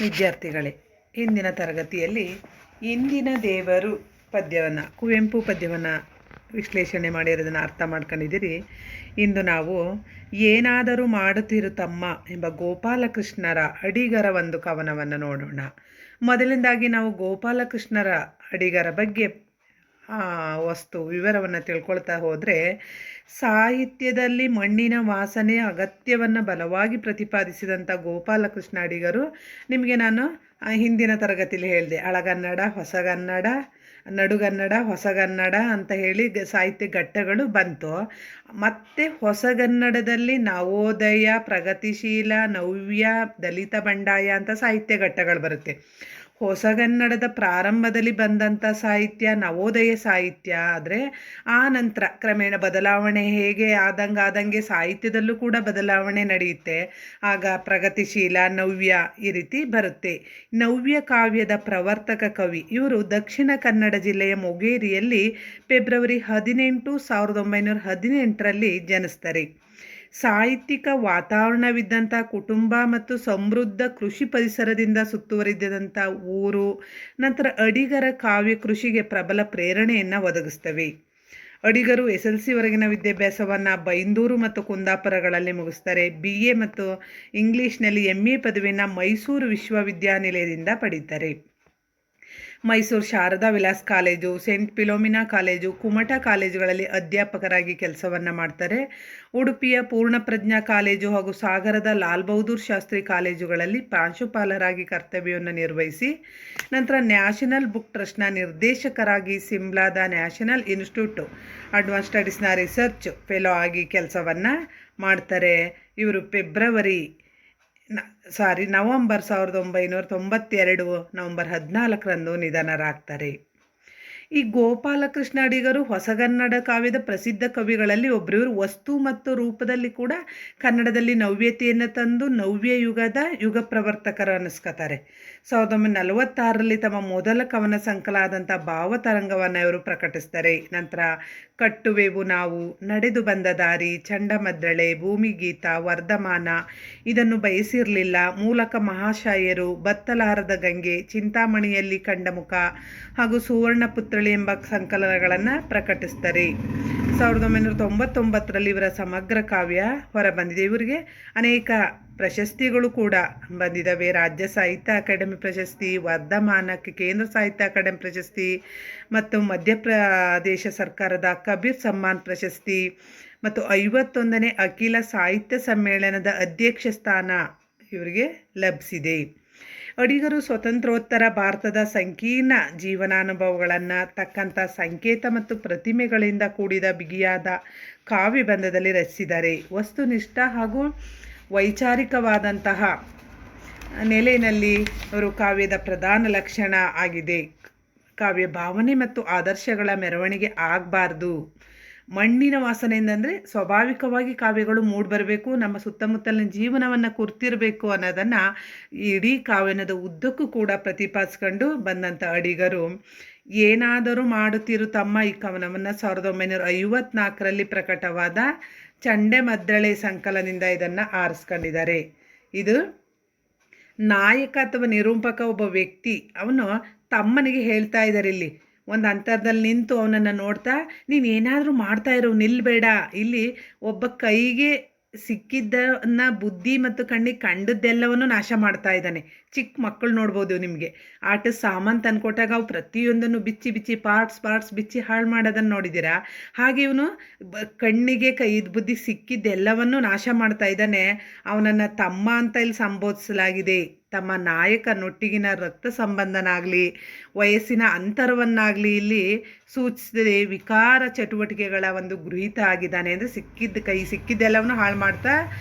ವಿದ್ಯಾರ್ಥಿಗಳೇ, ಇಂದಿನ ತರಗತಿಯಲ್ಲಿ ಇಂದಿನ ದೇವರು ಪದ್ಯವನ್ನು, ಕುವೆಂಪು ಪದ್ಯವನ್ನು ವಿಶ್ಲೇಷಣೆ ಮಾಡಿರೋದನ್ನು ಅರ್ಥ ಮಾಡ್ಕೊಂಡಿದ್ದೀರಿ. ಇಂದು ನಾವು ಏನಾದರೂ ಮಾಡುತ್ತಿರು ತಮ್ಮ ಎಂಬ ಗೋಪಾಲಕೃಷ್ಣರ ಅಡಿಗರ ಒಂದು ಕವನವನ್ನು ನೋಡೋಣ. ಮೊದಲನೇದಾಗಿ ನಾವು ಗೋಪಾಲಕೃಷ್ಣರ ಅಡಿಗರ ಬಗ್ಗೆ ವಿವರವನ್ನು ತಿಳ್ಕೊಳ್ತಾ ಹೋದರೆ, ಸಾಹಿತ್ಯದಲ್ಲಿ ಮಣ್ಣಿನ ವಾಸನೆಯ ಅಗತ್ಯವನ್ನು ಬಲವಾಗಿ ಪ್ರತಿಪಾದಿಸಿದಂಥ ಗೋಪಾಲಕೃಷ್ಣ ಅಡಿಗರು, ನಿಮಗೆ ನಾನು ಹಿಂದಿನ ತರಗತಿಯಲ್ಲಿ ಹೇಳಿದೆ, ಹಳಗನ್ನಡ, ಹೊಸಗನ್ನಡ, ನಡುಗನ್ನಡ, ಹೊಸಗನ್ನಡ ಅಂತ ಹೇಳಿ ಸಾಹಿತ್ಯ ಘಟ್ಟಗಳು ಬಂತು. ಮತ್ತು ಹೊಸಗನ್ನಡದಲ್ಲಿ ನವೋದಯ, ಪ್ರಗತಿಶೀಲ, ನವ್ಯ, ದಲಿತ ಬಂಡಾಯ ಅಂತ ಸಾಹಿತ್ಯ ಘಟ್ಟಗಳು ಬರುತ್ತೆ. ಹೊಸಗನ್ನಡದ ಪ್ರಾರಂಭದಲ್ಲಿ ಬಂದಂಥ ಸಾಹಿತ್ಯ ನವೋದಯ ಸಾಹಿತ್ಯ. ಆದರೆ ಆ ನಂತರ ಕ್ರಮೇಣ ಬದಲಾವಣೆ ಹೇಗೆ ಆದಂಗೆ ಸಾಹಿತ್ಯದಲ್ಲೂ ಕೂಡ ಬದಲಾವಣೆ ನಡೆಯುತ್ತೆ. ಆಗ ಪ್ರಗತಿಶೀಲ, ನವ್ಯ ಈ ರೀತಿ ಬರುತ್ತೆ. ನವ್ಯ ಕಾವ್ಯದ ಪ್ರವರ್ತಕ ಕವಿ ಇವರು ದಕ್ಷಿಣ ಕನ್ನಡ ಜಿಲ್ಲೆಯ ಮೊಗೇರಿಯಲ್ಲಿ ಫೆಬ್ರವರಿ 18, 1918ರಲ್ಲಿ ಜನಿಸ್ತಾರೆ. ಸಾಹಿತ್ಯಿಕ ವಾತಾವರಣವಿದ್ದಂಥ ಕುಟುಂಬ ಮತ್ತು ಸಮೃದ್ಧ ಕೃಷಿ ಪರಿಸರದಿಂದ ಸುತ್ತುವರಿದಂಥ ಊರು, ನಂತರ ಅಡಿಗರ ಕಾವ್ಯ ಕೃಷಿಗೆ ಪ್ರಬಲ ಪ್ರೇರಣೆಯನ್ನು ಒದಗಿಸ್ತವೆ. ಅಡಿಗರು SLC ವರೆಗಿನ ವಿದ್ಯಾಭ್ಯಾಸವನ್ನು ಬೈಂದೂರು ಮತ್ತು ಕುಂದಾಪುರಗಳಲ್ಲಿ ಮುಗಿಸ್ತಾರೆ. BA ಮತ್ತು ಇಂಗ್ಲೀಷ್ನಲ್ಲಿ MA ಪದವಿಯನ್ನು ಮೈಸೂರು ವಿಶ್ವವಿದ್ಯಾನಿಲಯದಿಂದ ಪಡೀತಾರೆ. Mysuru Sharada Vilas college, saint Philomena college, Kumta ಕಾಲೇಜುಗಳಲ್ಲಿ ಅಧ್ಯಾಪಕರಾಗಿ ಕೆಲಸವನ್ನು ಮಾಡ್ತಾರೆ. ಉಡುಪಿಯ ಪೂರ್ಣಪ್ರಜ್ಞಾ ಕಾಲೇಜು ಹಾಗೂ ಸಾಗರದ ಲಾಲ್ ಬಹದ್ದೂರ್ ಶಾಸ್ತ್ರಿ ಕಾಲೇಜುಗಳಲ್ಲಿ ಪ್ರಾಂಶುಪಾಲರಾಗಿ ಕರ್ತವ್ಯವನ್ನು ನಿರ್ವಹಿಸಿ, ನಂತರ ನ್ಯಾಷನಲ್ ಬುಕ್ ಟ್ರಸ್ಟ್ನ ನಿರ್ದೇಶಕರಾಗಿ ಸಿಮ್ಲಾದ ನ್ಯಾಷನಲ್ ಇನ್ಸ್ಟಿಟ್ಯೂಟ್ ಅಡ್ವಾನ್ಸ್ ಸ್ಟಡೀಸ್ನ ರಿಸರ್ಚ್ ಫೆಲೋ ಆಗಿ ಕೆಲಸವನ್ನು ಮಾಡ್ತಾರೆ. ಇವರು ನವಂಬರ್ 1992 ನವಂಬರ್ 14ರಂದು ನಿಧನರಾಗ್ತಾರೆ. ಈ ಗೋಪಾಲಕೃಷ್ಣ ಅಡಿಗರು ಹೊಸಗನ್ನಡ ಕಾವ್ಯದ ಪ್ರಸಿದ್ಧ ಕವಿಗಳಲ್ಲಿ ಒಬ್ಬರು. ವಸ್ತು ಮತ್ತು ರೂಪದಲ್ಲಿ ಕೂಡ ಕನ್ನಡದಲ್ಲಿ ನವ್ಯತೆಯನ್ನು ತಂದು ನವ್ಯ ಯುಗದ ಯುಗ ಪ್ರವರ್ತಕರು ಅನ್ನಿಸ್ಕೊತಾರೆ. 1946ರಲ್ಲಿ ತಮ್ಮ ಮೊದಲ ಕವನ ಸಂಕಲ ಆದಂಥ ಭಾವತರಂಗವನ್ನು ಇವರು ಪ್ರಕಟಿಸ್ತಾರೆ. ನಂತರ ಕಟ್ಟುವೆವು ನಾವು, ನಡೆದು ಬಂದ ದಾರಿ, ಚಂಡಮದ್ದಳೆ, ಭೂಮಿಗೀತ, ವರ್ಧಮಾನ, ಇದನ್ನು ಬಯಸಿರಲಿಲ್ಲ, ಮೂಲಕ ಮಹಾಶಯರು, ಬತ್ತಲಾರದ ಗಂಗೆ, ಚಿಂತಾಮಣಿಯಲ್ಲಿ ಕಂಡ ಮುಖ ಹಾಗೂ ಸುವರ್ಣಪುತ್ರಳಿ ಎಂಬ ಸಂಕಲನಗಳನ್ನು ಪ್ರಕಟಿಸ್ತಾರೆ. 1999ರಲ್ಲಿ ಇವರ ಸಮಗ್ರ ಕಾವ್ಯ ಹೊರಬಂದಿದೆ. ಇವರಿಗೆ ಅನೇಕ ಪ್ರಶಸ್ತಿಗಳು ಕೂಡ ಬಂದಿದ್ದಾವೆ. ರಾಜ್ಯ ಸಾಹಿತ್ಯ ಅಕಾಡೆಮಿ ಪ್ರಶಸ್ತಿ, ವರ್ಧಮಾನಕ್ಕೆ ಕೇಂದ್ರ ಸಾಹಿತ್ಯ ಅಕಾಡೆಮಿ ಪ್ರಶಸ್ತಿ ಮತ್ತು ಮಧ್ಯಪ್ರದೇಶ ಸರ್ಕಾರದ ಕಬೀರ್ ಸಮ್ಮಾನ್ ಪ್ರಶಸ್ತಿ ಮತ್ತು 51ನೇ ಅಖಿಲ ಸಾಹಿತ್ಯ ಸಮ್ಮೇಳನದ ಅಧ್ಯಕ್ಷ ಸ್ಥಾನ ಇವರಿಗೆ ಲಭಿಸಿದೆ. ಅಡಿಗರು ಸ್ವತಂತ್ರೋತ್ತರ ಭಾರತದ ಸಂಕೀರ್ಣ ಜೀವನಾನುಭವಗಳನ್ನು ತಕ್ಕಂಥ ಸಂಕೇತ ಮತ್ತು ಪ್ರತಿಮೆಗಳಿಂದ ಕೂಡಿದ ಬಿಗಿಯಾದ ಕಾವ್ಯಬಂಧದಲ್ಲಿ ರಚಿಸಿದ್ದಾರೆ. ವಸ್ತುನಿಷ್ಠ ಹಾಗೂ ವೈಚಾರಿಕವಾದಂತಹ ನೆಲೆಯಲ್ಲಿ ಅವರು ಕಾವ್ಯದ ಪ್ರಧಾನ ಲಕ್ಷಣ ಆಗಿದೆ. ಕಾವ್ಯ ಭಾವನೆ ಮತ್ತು ಆದರ್ಶಗಳ ಮೆರವಣಿಗೆ ಆಗಬಾರ್ದು. ಮಣ್ಣಿನ ವಾಸನೆಯಿಂದಂದರೆ ಸ್ವಾಭಾವಿಕವಾಗಿ ಕಾವ್ಯಗಳು ಮೂಡಿಬರಬೇಕು, ನಮ್ಮ ಸುತ್ತಮುತ್ತಲಿನ ಜೀವನವನ್ನು ಕುರ್ತಿರಬೇಕು ಅನ್ನೋದನ್ನು ಇಡೀ ಕಾವ್ಯನದ ಉದ್ದಕ್ಕೂ ಕೂಡ ಪ್ರತಿಪಾದಿಸ್ಕೊಂಡು ಬಂದಂಥ ಅಡಿಗರು ಏನಾದರೂ ಮಾಡುತ್ತಿರು ತಮ್ಮ ಈ ಕವನವನ್ನು 1954ರಲ್ಲಿ ಪ್ರಕಟವಾದ ಚಂಡಮದ್ದಳೆ ಸಂಕಲನದಿಂದ ಇದನ್ನು ಆರಿಸ್ಕೊಂಡಿದ್ದಾರೆ. ಇದು ನಾಯಕ ಅಥವಾ ನಿರೂಪಕ ಒಬ್ಬ ವ್ಯಕ್ತಿ ಅವನು ತಮ್ಮನಿಗೆ ಹೇಳ್ತಾ ಇದ್ದಾರೆ. ಇಲ್ಲಿ ಒಂದು ಅಂತರದಲ್ಲಿ ನಿಂತು ಅವನನ್ನು ನೋಡ್ತಾ, ನೀನು ಏನಾದರೂ ಮಾಡ್ತಾ ಇರೋ, ನಿಲ್ಲಬೇಡ. ಇಲ್ಲಿ ಒಬ್ಬ ಕೈಗೆ ಸಿಕ್ಕಿದ್ದನ್ನು ಬುದ್ಧಿ ಮತ್ತು ಕಣ್ಣಿಗೆ ಕಂಡದ್ದೆಲ್ಲವನ್ನು ನಾಶ ಮಾಡ್ತಾ ಇದ್ದಾನೆ. ಚಿಕ್ಕ ಮಕ್ಕಳು ನೋಡ್ಬೋದು, ನಿಮಗೆ ಆಟದ ಸಾಮಾನು ತಂದುಕೊಟ್ಟಾಗ ಅವು ಪ್ರತಿಯೊಂದನ್ನು ಬಿಚ್ಚಿ ಪಾರ್ಟ್ಸ್ ಬಿಚ್ಚಿ ಹಾಳು ಮಾಡೋದನ್ನು ನೋಡಿದ್ದೀರಾ? ಹಾಗೆ ಇವನು ಕಣ್ಣಿಗೆ ಬುದ್ಧಿ ಸಿಕ್ಕಿದ್ದೆಲ್ಲವನ್ನು ನಾಶ ಮಾಡ್ತಾ ಇದ್ದಾನೆ. ಅವನನ್ನು ತಮ್ಮ ಅಂತ ಇಲ್ಲಿ ಸಂಬೋಧಿಸಲಾಗಿದೆ. ತಮ್ಮ ನಾಯಕನೊಟ್ಟಿಗಿನ ರಕ್ತ ಸಂಬಂಧನಾಗಲಿ ವಯಸ್ಸಿನ ಅಂತರವನ್ನಾಗಲಿ ಇಲ್ಲಿ ಸೂಚಿಸದೆ ವಿಕಾರ ಚಟುವಟಿಕೆಗಳ ಒಂದು ಗೃಹೀತ ಆಗಿದ್ದಾನೆ. ಅಂದರೆ ಸಿಕ್ಕಿದ್ದೆಲ್ಲವನ್ನು ಹಾಳು ಮಾಡ್ತಾ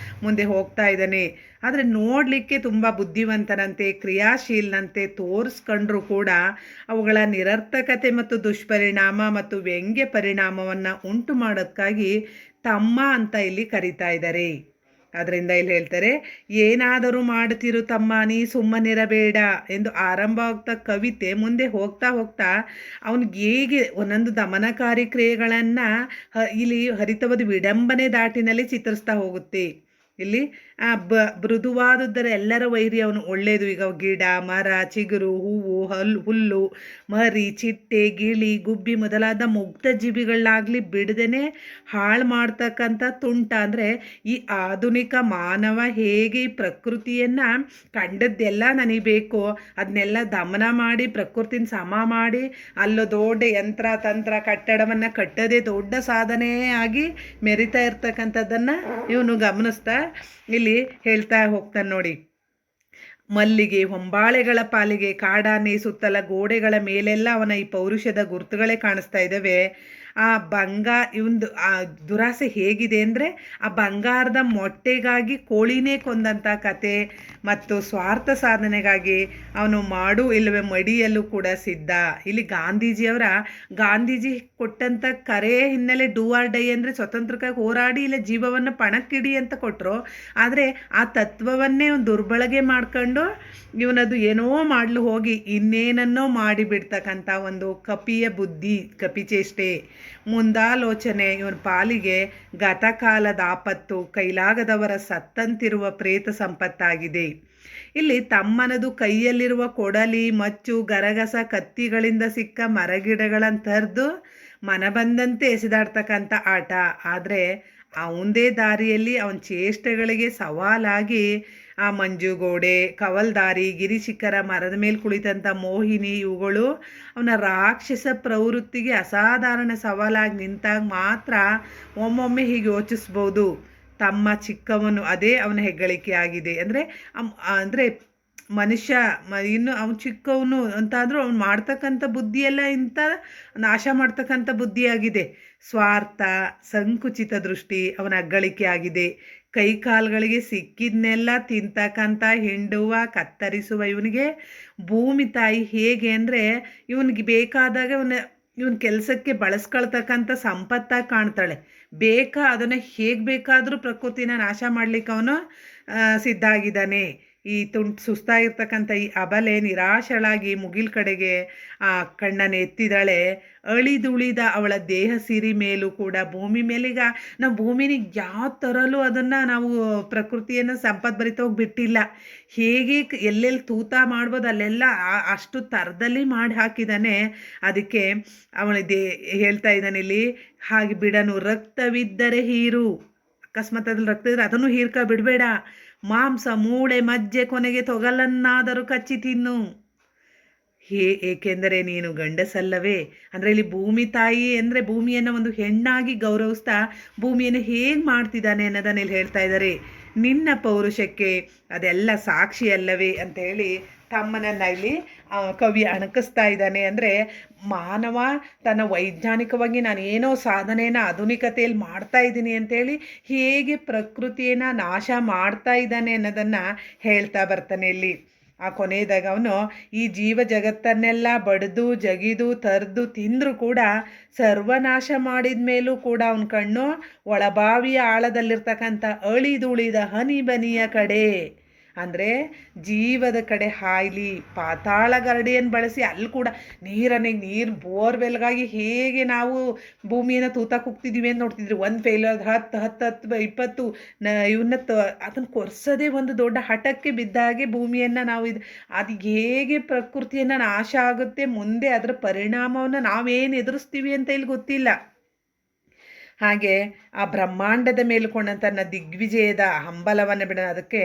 ಮುಂದೆ ಹೋಗ್ತಾ ಇದ್ದಾನೆ. ಆದರೆ ನೋಡಲಿಕ್ಕೆ ತುಂಬ ಬುದ್ಧಿವಂತನಂತೆ, ಕ್ರಿಯಾಶೀಲನಂತೆ ತೋರಿಸ್ಕೊಂಡ್ರೂ ಕೂಡ ಅವುಗಳ ನಿರರ್ಥಕತೆ ಮತ್ತು ದುಷ್ಪರಿಣಾಮ ಮತ್ತು ವ್ಯಂಗ್ಯ ಪರಿಣಾಮವನ್ನು ಉಂಟು ಮಾಡೋದಕ್ಕಾಗಿ ತಮ್ಮ ಅಂತ ಇಲ್ಲಿ ಕರೀತಾ ಇದ್ದಾರೆ. ಅದರಿಂದ ಇಲ್ಲಿ ಹೇಳ್ತಾರೆ, ಏನಾದರೂ ಮಾಡುತ್ತಿರು ತಮ್ಮ, ನೀ ಸುಮ್ಮನಿರಬೇಡ ಎಂದು ಆರಂಭವಾಗ್ತಾ ಕವಿತೆ ಮುಂದೆ ಹೋಗ್ತಾ ಅವನಿಗೆ ಹೇಗೆ ಒಂದೊಂದು ದಮನಕಾರಿ ಕ್ರಿಯೆಗಳನ್ನು ಇಲ್ಲಿ ಹರಿತವಾದ ವಿಡಂಬನೆ ದಾಟಿನಲ್ಲಿ ಚಿತ್ರಿಸ್ತಾ ಹೋಗುತ್ತೆ. ಇಲ್ಲಿ ಮೃದುವಾದುದರ ಎಲ್ಲರ ವೈರಿ ಅವನು ಒಳ್ಳೆಯದು. ಈಗ ಗಿಡ, ಮರ, ಚಿಗುರು, ಹೂವು, ಹುಲ್ಲು, ಮರಿ, ಚಿಟ್ಟೆ, ಗಿಳಿ, ಗುಬ್ಬಿ ಮೊದಲಾದ ಮುಗ್ಧ ಜೀವಿಗಳಾಗಲಿ ಬಿಡದೇನೆ ಹಾಳು ಮಾಡ್ತಕ್ಕಂಥ ತುಂಟ. ಅಂದರೆ ಈ ಆಧುನಿಕ ಮಾನವ ಹೇಗೆ ಈ ಪ್ರಕೃತಿಯನ್ನು ಕಂಡದ್ದೆಲ್ಲ ನನಗೆ ಬೇಕು ಅದನ್ನೆಲ್ಲ ದಮನ ಮಾಡಿ ಪ್ರಕೃತಿನ ಸಮ ಮಾಡಿ ಅಲ್ಲೋ ದೊಡ್ಡ ಯಂತ್ರ ತಂತ್ರ ಕಟ್ಟಡವನ್ನು ಕಟ್ಟೋದೇ ದೊಡ್ಡ ಸಾಧನೆ ಆಗಿ ಮೆರಿತಾ ಇರ್ತಕ್ಕಂಥದ್ದನ್ನು ಇವನು ಗಮನಿಸ್ತಾ ಇಲ್ಲಿ ಹೇಳ್ತಾ ಹೋಗ್ತಾನೆ ನೋಡಿ. ಮಲ್ಲಿಗೆ ಹೊಂಬಾಳೆಗಳ ಪಾಲಿಗೆ ಕಾಡಾನೆ ಸುತ್ತಲ ಗೋಡೆಗಳ ಮೇಲೆಲ್ಲ ಅವನ ಈ ಪೌರುಷದ ಗುರುತುಗಳೇ ಕಾಣಿಸ್ತಾ ಇದ್ದಾವೆ. ಆ ಇವಂದು ಆ ದುರಾಸೆ ಹೇಗಿದೆ ಅಂದರೆ ಆ ಬಂಗಾರದ ಮೊಟ್ಟೆಗಾಗಿ ಕೋಳಿನೇ ಕೊಂದಂಥ ಕತೆ ಮತ್ತು ಸ್ವಾರ್ಥ ಸಾಧನೆಗಾಗಿ ಅವನು ಮಾಡು ಇಲ್ಲವೇ ಮಡಿಯಲ್ಲೂ ಕೂಡ ಸಿದ್ಧ. ಇಲ್ಲಿ ಗಾಂಧೀಜಿ ಕೊಟ್ಟಂಥ ಕರೆ ಹಿನ್ನೆಲೆ ಡೂ ಆರ್ ಡೈ ಅಂದರೆ ಸ್ವತಂತ್ರಕ್ಕಾಗಿ ಹೋರಾಡಿ ಇಲ್ಲ ಜೀವವನ್ನು ಪಣಕ್ಕಿಡಿ ಅಂತ ಕೊಟ್ಟರು. ಆದರೆ ಆ ತತ್ವವನ್ನೇ ಒಂದು ದುರ್ಬಳಕೆ ಮಾಡ್ಕೊಂಡು ಇವನದು ಏನೋ ಮಾಡಲು ಹೋಗಿ ಇನ್ನೇನನ್ನೋ ಮಾಡಿಬಿಡ್ತಕ್ಕಂಥ ಒಂದು ಕಪಿಯ ಬುದ್ಧಿ, ಕಪಿಚೇಷ್ಟೆ, ಮುಂದಾಲೋಚನೆ ಇವನ ಪಾಲಿಗೆ ಗತಕಾಲದ ಆಪತ್ತು, ಕೈಲಾಗದವರ ಸತ್ತಂತಿರುವ ಪ್ರೇತ ಸಂಪತ್ತಾಗಿದೆ. ಇಲ್ಲಿ ತಮ್ಮನದು ಕೈಯಲ್ಲಿರುವ ಕೊಡಲಿ, ಮಚ್ಚು, ಗರಗಸ, ಕತ್ತಿಗಳಿಂದ ಸಿಕ್ಕ ಮರಗಿಡಗಳನ್ನು ತರ್ದು ಮನಬಂದಂತೆ ಎಸೆದಾಡ್ತಕ್ಕಂಥ ಆಟ. ಆದರೆ ಅವಂದೇ ದಾರಿಯಲ್ಲಿ ಅವನ ಚೇಷ್ಟೆಗಳಿಗೆ ಸವಾಲಾಗಿ ಆ ಮಂಜುಗೋಡೆ, ಕವಲ್ದಾರಿ, ಗಿರಿಶಿಖರ, ಮರದ ಮೇಲೆ ಕುಳಿತಂಥ ಮೋಹಿನಿ ಇವುಗಳು ಅವನ ರಾಕ್ಷಸ ಪ್ರವೃತ್ತಿಗೆ ಅಸಾಧಾರಣ ಸವಾಲಾಗಿ ನಿಂತಾಗ ಮಾತ್ರ ಒಮ್ಮೊಮ್ಮೆ ಹೀಗೆ ಯೋಚಿಸ್ಬೋದು, ತಮ್ಮ ಚಿಕ್ಕವನು ಅದೇ ಅವನ ಹೆಗ್ಗಳಿಕೆ ಆಗಿದೆ. ಅಂದರೆ ಮನುಷ್ಯ ಇನ್ನು ಅವನು ಚಿಕ್ಕವನು ಅಂತಾದರೂ ಅವ್ನು ಮಾಡ್ತಕ್ಕಂಥ ಬುದ್ಧಿಯೆಲ್ಲ ಇಂಥ ನಾಶ ಮಾಡ್ತಕ್ಕಂಥ ಬುದ್ಧಿಯಾಗಿದೆ. ಸ್ವಾರ್ಥ, ಸಂಕುಚಿತ ದೃಷ್ಟಿ ಅವನ ಅಗ್ಗಳಿಕೆ ಆಗಿದೆ. ಕೈಕಾಲುಗಳಿಗೆ ಸಿಕ್ಕಿದ್ನೆಲ್ಲ ತಿಂತಕ್ಕಂಥ, ಹಿಂಡುವ, ಕತ್ತರಿಸುವ ಇವನಿಗೆ ಭೂಮಿ ತಾಯಿ ಹೇಗೆ ಅಂದರೆ ಇವನಿಗೆ ಬೇಕಾದಾಗ ಇವನ ಕೆಲಸಕ್ಕೆ ಬಳಸ್ಕೊಳ್ತಕ್ಕಂಥ ಸಂಪತ್ತಾಗಿ ಕಾಣ್ತಾಳೆ. ಅದನ್ನು ಹೇಗೆ ಬೇಕಾದರೂ ಪ್ರಕೃತಿನ ನಾಶ ಮಾಡಲಿಕ್ಕೆ ಅವನು ಸಿದ್ಧ ಆಗಿದ್ದಾನೆ. ಈ ಸುಸ್ತಾಗಿರ್ತಕ್ಕಂಥ ಈ ಅಬಲೆ ನಿರಾಶಳಾಗಿ ಮುಗಿಲ್ ಕಡೆಗೆ ಆ ಕಣ್ಣನ್ನು ಎತ್ತಿದಾಳೆ. ಅಳಿದುಳಿದ ಅವಳ ದೇಹ ಸಿರಿ ಮೇಲೂ ಕೂಡ ಭೂಮಿ ಮೇಲೀಗ ನಾವು ಭೂಮಿನ ಯಾವ ಥರಲ್ಲೂ ಅದನ್ನು ನಾವು ಪ್ರಕೃತಿಯನ್ನು ಸಂಪದ್ಭರಿತವಾಗಿ ಬಿಟ್ಟಿಲ್ಲ. ಹೇಗೆ ಎಲ್ಲೆಲ್ಲಿ ತೂತ ಮಾಡ್ಬೋದು ಅಲ್ಲೆಲ್ಲ ಅಷ್ಟು ಥರದಲ್ಲಿ ಮಾಡಿ ಹಾಕಿದ್ದಾನೆ. ಅದಕ್ಕೆ ಹೇಳ್ತಾ ಇದ್ದಾನೆ ಇಲ್ಲಿ, ಹಾಗೆ ಬಿಡನು ರಕ್ತವಿದ್ದರೆ ಹೀರು, ಅಕಸ್ಮಾತ್ ಅದ್ರಲ್ಲಿ ರಕ್ತ ಇದ್ದರೆ ಅದನ್ನು ಹೀರ್ಕ ಬಿಡಬೇಡ. ಮಾಂಸ, ಮೂಳೆ, ಮಜ್ಜೆ, ಕೊನೆಗೆ ತೊಗಲನ್ನಾದರೂ ಕಚ್ಚಿ ತಿನ್ನು. ಏಕೆಂದರೆ ನೀನು ಗಂಡಸಲ್ಲವೇ. ಅಂದರೆ ಇಲ್ಲಿ ಭೂಮಿ ತಾಯಿ ಅಂದರೆ ಭೂಮಿಯನ್ನು ಒಂದು ಹೆಣ್ಣಾಗಿ ಗೌರವಿಸ್ತಾ ಭೂಮಿಯನ್ನು ಹೇಗೆ ಮಾಡ್ತಿದ್ದಾನೆ ಅನ್ನೋದನ್ನ ಇಲ್ಲಿ ಹೇಳ್ತಾ ಇದ್ದಾರೆ. ನಿನ್ನ ಪೌರುಷಕ್ಕೆ ಅದೆಲ್ಲ ಸಾಕ್ಷಿ ಅಲ್ಲವೇ ಅಂತ ಹೇಳಿ ತಮ್ಮನನ್ನು ಇಲ್ಲಿ ಕವಿ ಅಣಕಿಸ್ತಾ ಇದ್ದಾನೆ. ಅಂದರೆ ಮಾನವ ತನ್ನ ವೈಜ್ಞಾನಿಕವಾಗಿ ನಾನು ಏನೋ ಸಾಧನೆಯನ್ನು ಆಧುನಿಕತೆಯಲ್ಲಿ ಮಾಡ್ತಾ ಇದ್ದೀನಿ ಅಂತೇಳಿ ಹೇಗೆ ಪ್ರಕೃತಿಯನ್ನು ನಾಶ ಮಾಡ್ತಾ ಇದ್ದಾನೆ ಅನ್ನೋದನ್ನು ಹೇಳ್ತಾ ಬರ್ತಾನೆ ಇಲ್ಲಿ. ಆ ಕೊನೆಯದಾಗ ಅವನು ಈ ಜೀವ ಜಗತ್ತನ್ನೆಲ್ಲ ಬಡಿದು ಜಗಿದು ತರ್ದು ತಿಂದರೂ ಕೂಡ ಸರ್ವನಾಶ ಮಾಡಿದ ಮೇಲೂ ಕೂಡ ಅವನ ಕಣ್ಣು ಒಳಬಾವಿಯ ಆಳದಲ್ಲಿರ್ತಕ್ಕಂಥ ಅಳಿದುಳಿದ ಹನಿ ಬನಿಯ ಕಡೆ, ಅಂದರೆ ಜೀವದ ಕಡೆ ಹಾಯ್ಲಿ. ಪಾತಾಳ ಗರಡಿಯನ್ನು ಬಳಸಿ ಅಲ್ಲಿ ಕೂಡ ನೀರು ಬೋರ್ವೆಲ್ಗಾಗಿ ಹೇಗೆ ನಾವು ಭೂಮಿಯನ್ನು ತೂತಾಕ್ ಹೋಗ್ತಿದ್ದೀವಿ ಅಂತ ನೋಡ್ತಿದ್ರಿ. ಒಂದು ಫೇಲ್ಯೂರ್ 10 20 ಇವನ್ನ ಅದನ್ನು ಕೊರ್ಸೋದೇ ಒಂದು ದೊಡ್ಡ ಹಠಕ್ಕೆ ಬಿದ್ದ ಹಾಗೆ ಭೂಮಿಯನ್ನು ನಾವು ಅದು ಹೇಗೆ ಪ್ರಕೃತಿಯನ್ನು ನಾಶ ಆಗುತ್ತೆ, ಮುಂದೆ ಅದರ ಪರಿಣಾಮವನ್ನು ನಾವೇನು ಎದುರಿಸ್ತೀವಿ ಅಂತ ಇಲ್ಲಿ ಗೊತ್ತಿಲ್ಲ. ಹಾಗೆ ಆ ಬ್ರಹ್ಮಾಂಡದ ಮೇಲ್ಕೊಂಡ ತನ್ನ ದಿಗ್ವಿಜಯದ ಹಂಬಲವನ್ನು ಬಿಡ, ಅದಕ್ಕೆ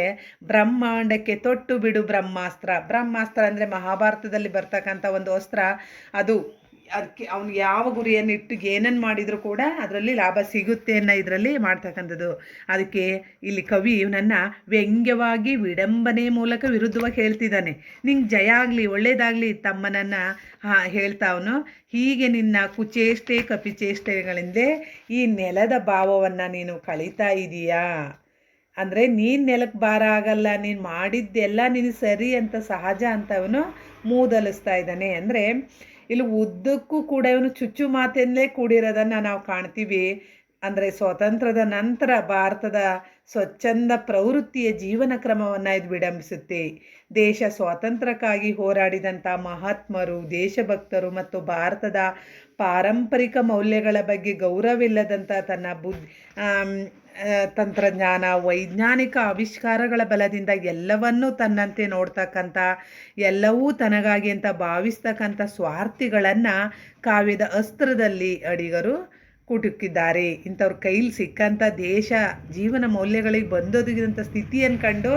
ಬ್ರಹ್ಮಾಂಡಕ್ಕೆ ತೊಟ್ಟು ಬಿಡು ಬ್ರಹ್ಮಾಸ್ತ್ರ ಅಂದರೆ ಮಹಾಭಾರತದಲ್ಲಿ ಬರ್ತಕ್ಕಂಥ ಒಂದು ಅಸ್ತ್ರ. ಅದಕ್ಕೆ ಅವನು ಯಾವ ಗುರಿಯನ್ನು ಇಟ್ಟು ಏನನ್ನು ಮಾಡಿದರೂ ಕೂಡ ಅದರಲ್ಲಿ ಲಾಭ ಸಿಗುತ್ತೆ ಅನ್ನೋ ಇದರಲ್ಲಿ ಮಾಡ್ತಕ್ಕಂಥದ್ದು. ಅದಕ್ಕೆ ಇಲ್ಲಿ ಕವಿ ಇವನನ್ನು ವ್ಯಂಗ್ಯವಾಗಿ ವಿಡಂಬನೆ ಮೂಲಕ ವಿರುದ್ಧವಾಗಿ ಹೇಳ್ತಿದ್ದಾನೆ. ನಿಂಗೆ ಜಯ ಆಗಲಿ, ಒಳ್ಳೇದಾಗಲಿ ತಮ್ಮನನ್ನು ಹೇಳ್ತಾ ಅವನು. ಹೀಗೆ ನಿನ್ನ ಕುಚೇಷ್ಟೆ ಕಪಿಚೇಷ್ಟೆಗಳಿಂದಲೇ ಈ ನೆಲದ ಭಾವವನ್ನು ನೀನು ಕಳೀತಾ ಇದೀಯಾ. ಅಂದರೆ ನೀನು ನೆಲಕ್ಕೆ ಭಾರ ಆಗಲ್ಲ, ನೀನು ಮಾಡಿದ್ದೆಲ್ಲ ನೀನು ಸರಿ ಅಂತ ಸಹಜ ಅಂತ ಅವನು ಮೂದಲಿಸ್ತಾ ಇದ್ದಾನೆ. ಅಂದರೆ ಇಲ್ಲಿ ಉದ್ದಕ್ಕೂ ಕೂಡ ಇವನು ಚುಚ್ಚು ಮಾತಿಂದಲೇ ಕೂಡಿರೋದನ್ನು ನಾವು ಕಾಣ್ತೀವಿ. ಅಂದರೆ ಸ್ವಾತಂತ್ರ್ಯದ ನಂತರ ಭಾರತದ ಸ್ವಚ್ಛಂದ ಪ್ರವೃತ್ತಿಯ ಜೀವನ ಕ್ರಮವನ್ನು ಇದು ವಿಡಂಬಿಸುತ್ತೆ. ದೇಶ ಸ್ವಾತಂತ್ರ್ಯಕ್ಕಾಗಿ ಹೋರಾಡಿದಂಥ ಮಹಾತ್ಮರು, ದೇಶಭಕ್ತರು ಮತ್ತು ಭಾರತದ ಪಾರಂಪರಿಕ ಮೌಲ್ಯಗಳ ಬಗ್ಗೆ ಗೌರವವಿಲ್ಲದಂಥ ತನ್ನ ತಂತ್ರಜ್ಞಾನ, ವೈಜ್ಞಾನಿಕ ಆವಿಷ್ಕಾರಗಳ ಬಲದಿಂದ ಎಲ್ಲವನ್ನೂ ತನ್ನಂತೆ ನೋಡ್ತಕ್ಕಂಥ, ಎಲ್ಲವೂ ತನಗಾಗಿ ಅಂತ ಭಾವಿಸ್ತಕ್ಕಂಥ ಸ್ವಾರ್ಥಿಗಳನ್ನು ಕಾವ್ಯದ ಅಸ್ತ್ರದಲ್ಲಿ ಅಡಿಗರು ಕುಟುಕಿದ್ದಾರೆ. ಇಂಥವ್ರ ಕೈಲಿ ಸಿಕ್ಕಂಥ ದೇಶ ಜೀವನ ಮೌಲ್ಯಗಳಿಗೆ ಬಂದೋದಿದಂಥ ಸ್ಥಿತಿಯನ್ನು ಕಂಡು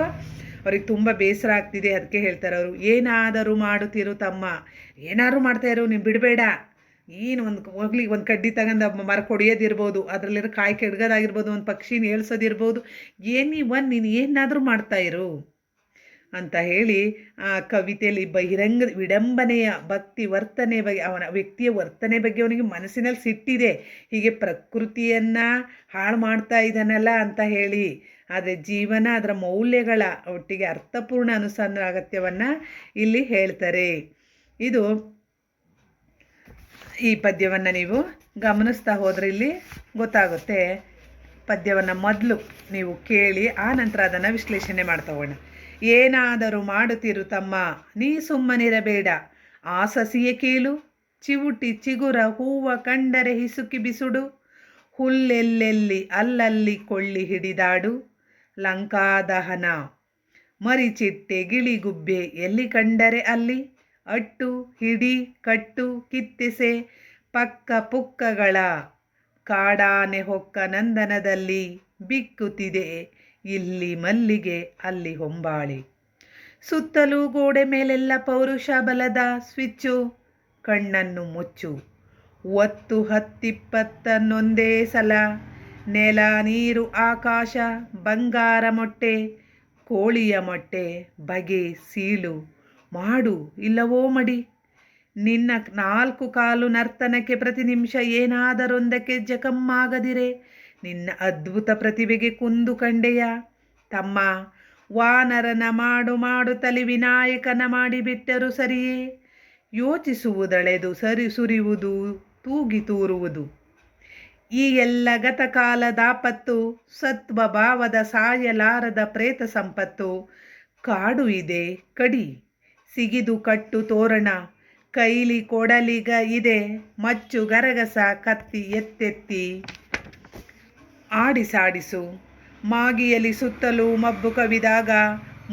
ಅವ್ರಿಗೆ ತುಂಬ ಬೇಸರ ಆಗ್ತಿದೆ. ಅದಕ್ಕೆ ಹೇಳ್ತಾರೆ ಅವರು, ಏನಾದರೂ ಮಾಡುತ್ತಿರು ತಮ್ಮ, ಏನಾದರೂ ಮಾಡ್ತಾಯಿರು, ನೀನು ಬಿಡಬೇಡ. ಏನು ಹೋಗ್ಲಿ ಒಂದು ಕಡ್ಡಿ ತಗೊಂಡು ಮರಕ್ಕೆ ಹೊಡಿಯೋದಿರ್ಬೋದು, ಅದರಲ್ಲಿರೋ ಕಾಯಿ ಕೆಡ್ಗೋದಾಗಿರ್ಬೋದು, ಒಂದು ಪಕ್ಷಿನ ಏಳ್ಸೋದಿರ್ಬೋದು, ನೀನು ಏನಾದರೂ ಮಾಡ್ತಾಯಿರು ಅಂತ ಹೇಳಿ ಆ ಕವಿತೆಯಲ್ಲಿ ಬಹಿರಂಗ ವಿಡಂಬನೆಯ ಭಕ್ತಿ ವರ್ತನೆ ಬಗ್ಗೆ, ಅವನ ವ್ಯಕ್ತಿಯ ವರ್ತನೆ ಬಗ್ಗೆ ಅವನಿಗೆ ಮನಸ್ಸಿನಲ್ಲಿ ಸಿಟ್ಟಿದೆ. ಹೀಗೆ ಪ್ರಕೃತಿಯನ್ನು ಹಾಳು ಮಾಡ್ತಾ ಇದ್ದಾನಲ್ಲ ಅಂತ ಹೇಳಿ. ಆದರೆ ಜೀವನ, ಅದರ ಮೌಲ್ಯಗಳ ಒಟ್ಟಿಗೆ ಅರ್ಥಪೂರ್ಣ ಅನುಸಂಧಾನ ಅಗತ್ಯವನ್ನು ಇಲ್ಲಿ ಹೇಳ್ತಾರೆ. ಇದು ಈ ಪದ್ಯವನ್ನು ನೀವು ಗಮನಿಸ್ತಾ ಹೋದರೆ ಇಲ್ಲಿ ಗೊತ್ತಾಗುತ್ತೆ. ಪದ್ಯವನ್ನು ಮೊದಲು ನೀವು ಕೇಳಿ ಆ ನಂತರ ಅದನ್ನು ವಿಶ್ಲೇಷಣೆ ಮಾಡ್ತಗೋಣ. ಏನಾದರೂ ಮಾಡುತ್ತಿರು ತಮ್ಮ, ನೀ ಸುಮ್ಮನಿರಬೇಡ. ಆ ಸಸಿಯ ಕೀಳು ಚಿವುಟಿ ಚಿಗುರ ಹೂವ ಕಂಡರೆ ಹಿಸುಕಿ ಬಿಸುಡು. ಹುಲ್ಲೆಲ್ಲೆಲ್ಲಿ ಅಲ್ಲಲ್ಲಿ ಕೊಳ್ಳಿ ಹಿಡಿದಾಡು. ಲಂಕಾದಹನ ಮರಿಚಿಟ್ಟೆ ಗಿಳಿಗುಬ್ಬೆ ಎಲ್ಲಿ ಕಂಡರೆ ಅಲ್ಲಿ. ಅಟ್ಟು ಹಿಡಿ ಕಟ್ಟು ಕಿತ್ತಿಸೆ ಪಕ್ಕ ಪುಕ್ಕಗಳ ಕಾಡಾನೆ ಹೊಕ್ಕ ನಂದನದಲ್ಲಿ. ಬಿಕ್ಕುತ್ತಿದೆ ಇಲ್ಲಿ ಮಲ್ಲಿಗೆ ಅಲ್ಲಿ ಹೊಂಬಾಳೆ. ಸುತ್ತಲೂ ಗೋಡೆ ಮೇಲೆಲ್ಲ ಪೌರುಷ ಬಲದ ಸ್ವಿಚ್ಚು. ಕಣ್ಣನ್ನು ಮುಚ್ಚು. ಒತ್ತು 10-20 ಸಲ. ನೆಲ ನೀರು ಆಕಾಶ ಬಂಗಾರ ಮೊಟ್ಟೆ ಕೋಳಿಯ ಮೊಟ್ಟೆ ಬಗೆ ಸೀಳು ಮಾಡು ಇಲ್ಲವೋ ಮಡಿ. ನಿನ್ನ 4 ಕಾಲು ನರ್ತನಕ್ಕೆ ಪ್ರತಿ ನಿಮಿಷ ಏನಾದರೊಂದಕ್ಕೆ ಜಕಮ್ಮಾಗದಿರೆ. ನಿನ್ನ ಅದ್ಭುತ ಪ್ರತಿಭೆಗೆ ಕುಂದು ಕಂಡೆಯ ತಮ್ಮ. ವಾನರನ ಮಾಡು ತಲಿ ವಿನಾಯಕನ ಮಾಡಿಬಿಟ್ಟರು ಸರಿಯೇ. ಯೋಚಿಸುವುದಳೆದು ಸುರಿಯುವುದು ತೂಗಿ ತೂರುವುದು. ಈ ಎಲ್ಲ ಗತಕಾಲದಾಪತ್ತು ಸತ್ವ ಭಾವದ ಸಾಯಲಾರದ ಪ್ರೇತ ಸಂಪತ್ತು. ಕಾಡು ಇದೆ ಕಡಿ ಸಿಗಿದು ಕಟ್ಟು ತೋರಣ. ಕೈಲಿ ಕೊಡಲಿಗ ಇದೆ ಮಚ್ಚು ಗರಗಸ ಕತ್ತಿ ಎತ್ತೆತ್ತಿ ಆಡಿಸಾಡಿಸು. ಮಾಗಿಯಲ್ಲಿ ಸುತ್ತಲೂ ಮಬ್ಬು ಕವಿದಾಗ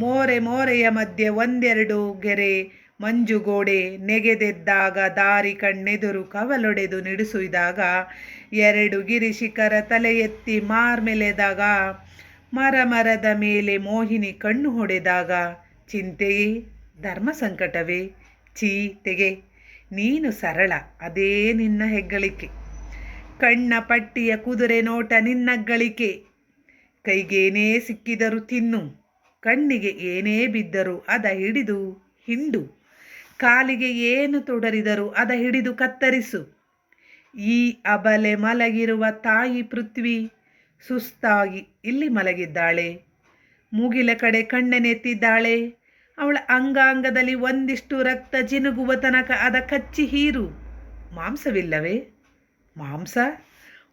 ಮೋರೆಯ ಮಧ್ಯೆ 1-2 ಗೆರೆ ಮಂಜುಗೋಡೆ ನೆಗೆದೆದ್ದಾಗ ದಾರಿ ಕಣ್ಣೆದುರು ಕವಲೊಡೆದು ನಿಡಿಸುವಾಗ 2 ಗಿರಿ ಶಿಖರ ತಲೆ ಎತ್ತಿ ಮಾರ್ಮೆಲೆದಾಗ ಮರದ ಮೇಲೆ ಮೋಹಿನಿ ಕಣ್ಣು ಹೊಡೆದಾಗ ಚಿಂತೆಯೇ ಧರ್ಮ ಸಂಕಟವೇ ಚೀ ತೆಗೆ ನೀನು ಸರಳ ಅದೇ ನಿನ್ನ ಹೆಗ್ಗಳಿಕೆ. ಕಣ್ಣ ಪಟ್ಟಿಯ ಕುದುರೆ ನೋಟ ನಿನ್ನಗ್ಗಳಿಕೆ. ಕೈಗೇನೇ ಸಿಕ್ಕಿದರೂ ತಿನ್ನು, ಕಣ್ಣಿಗೆ ಏನೇ ಬಿದ್ದರೂ ಅದ ಹಿಡಿದು ಹಿಂಡು. ಕಾಲಿಗೆ ಏನು ತೊಡರಿದರೂ ಅದ ಹಿಡಿದು ಕತ್ತರಿಸು. ಈ ಅಬಲೆ ಮಲಗಿರುವ ತಾಯಿ ಪೃಥ್ವಿ ಸುಸ್ತಾಗಿ ಇಲ್ಲಿ ಮಲಗಿದ್ದಾಳೆ. ಮುಗಿಲ ಕಡೆ ಕಣ್ಣನೆತ್ತಿದ್ದಾಳೆ. ಅವಳ ಅಂಗಾಂಗದಲ್ಲಿ ಒಂದಿಷ್ಟು ರಕ್ತ ಜಿನುಗುವ ತನಕ ಅದ ಕಚ್ಚಿ ಹೀರು. ಮಾಂಸವಿಲ್ಲವೇ? ಮಾಂಸ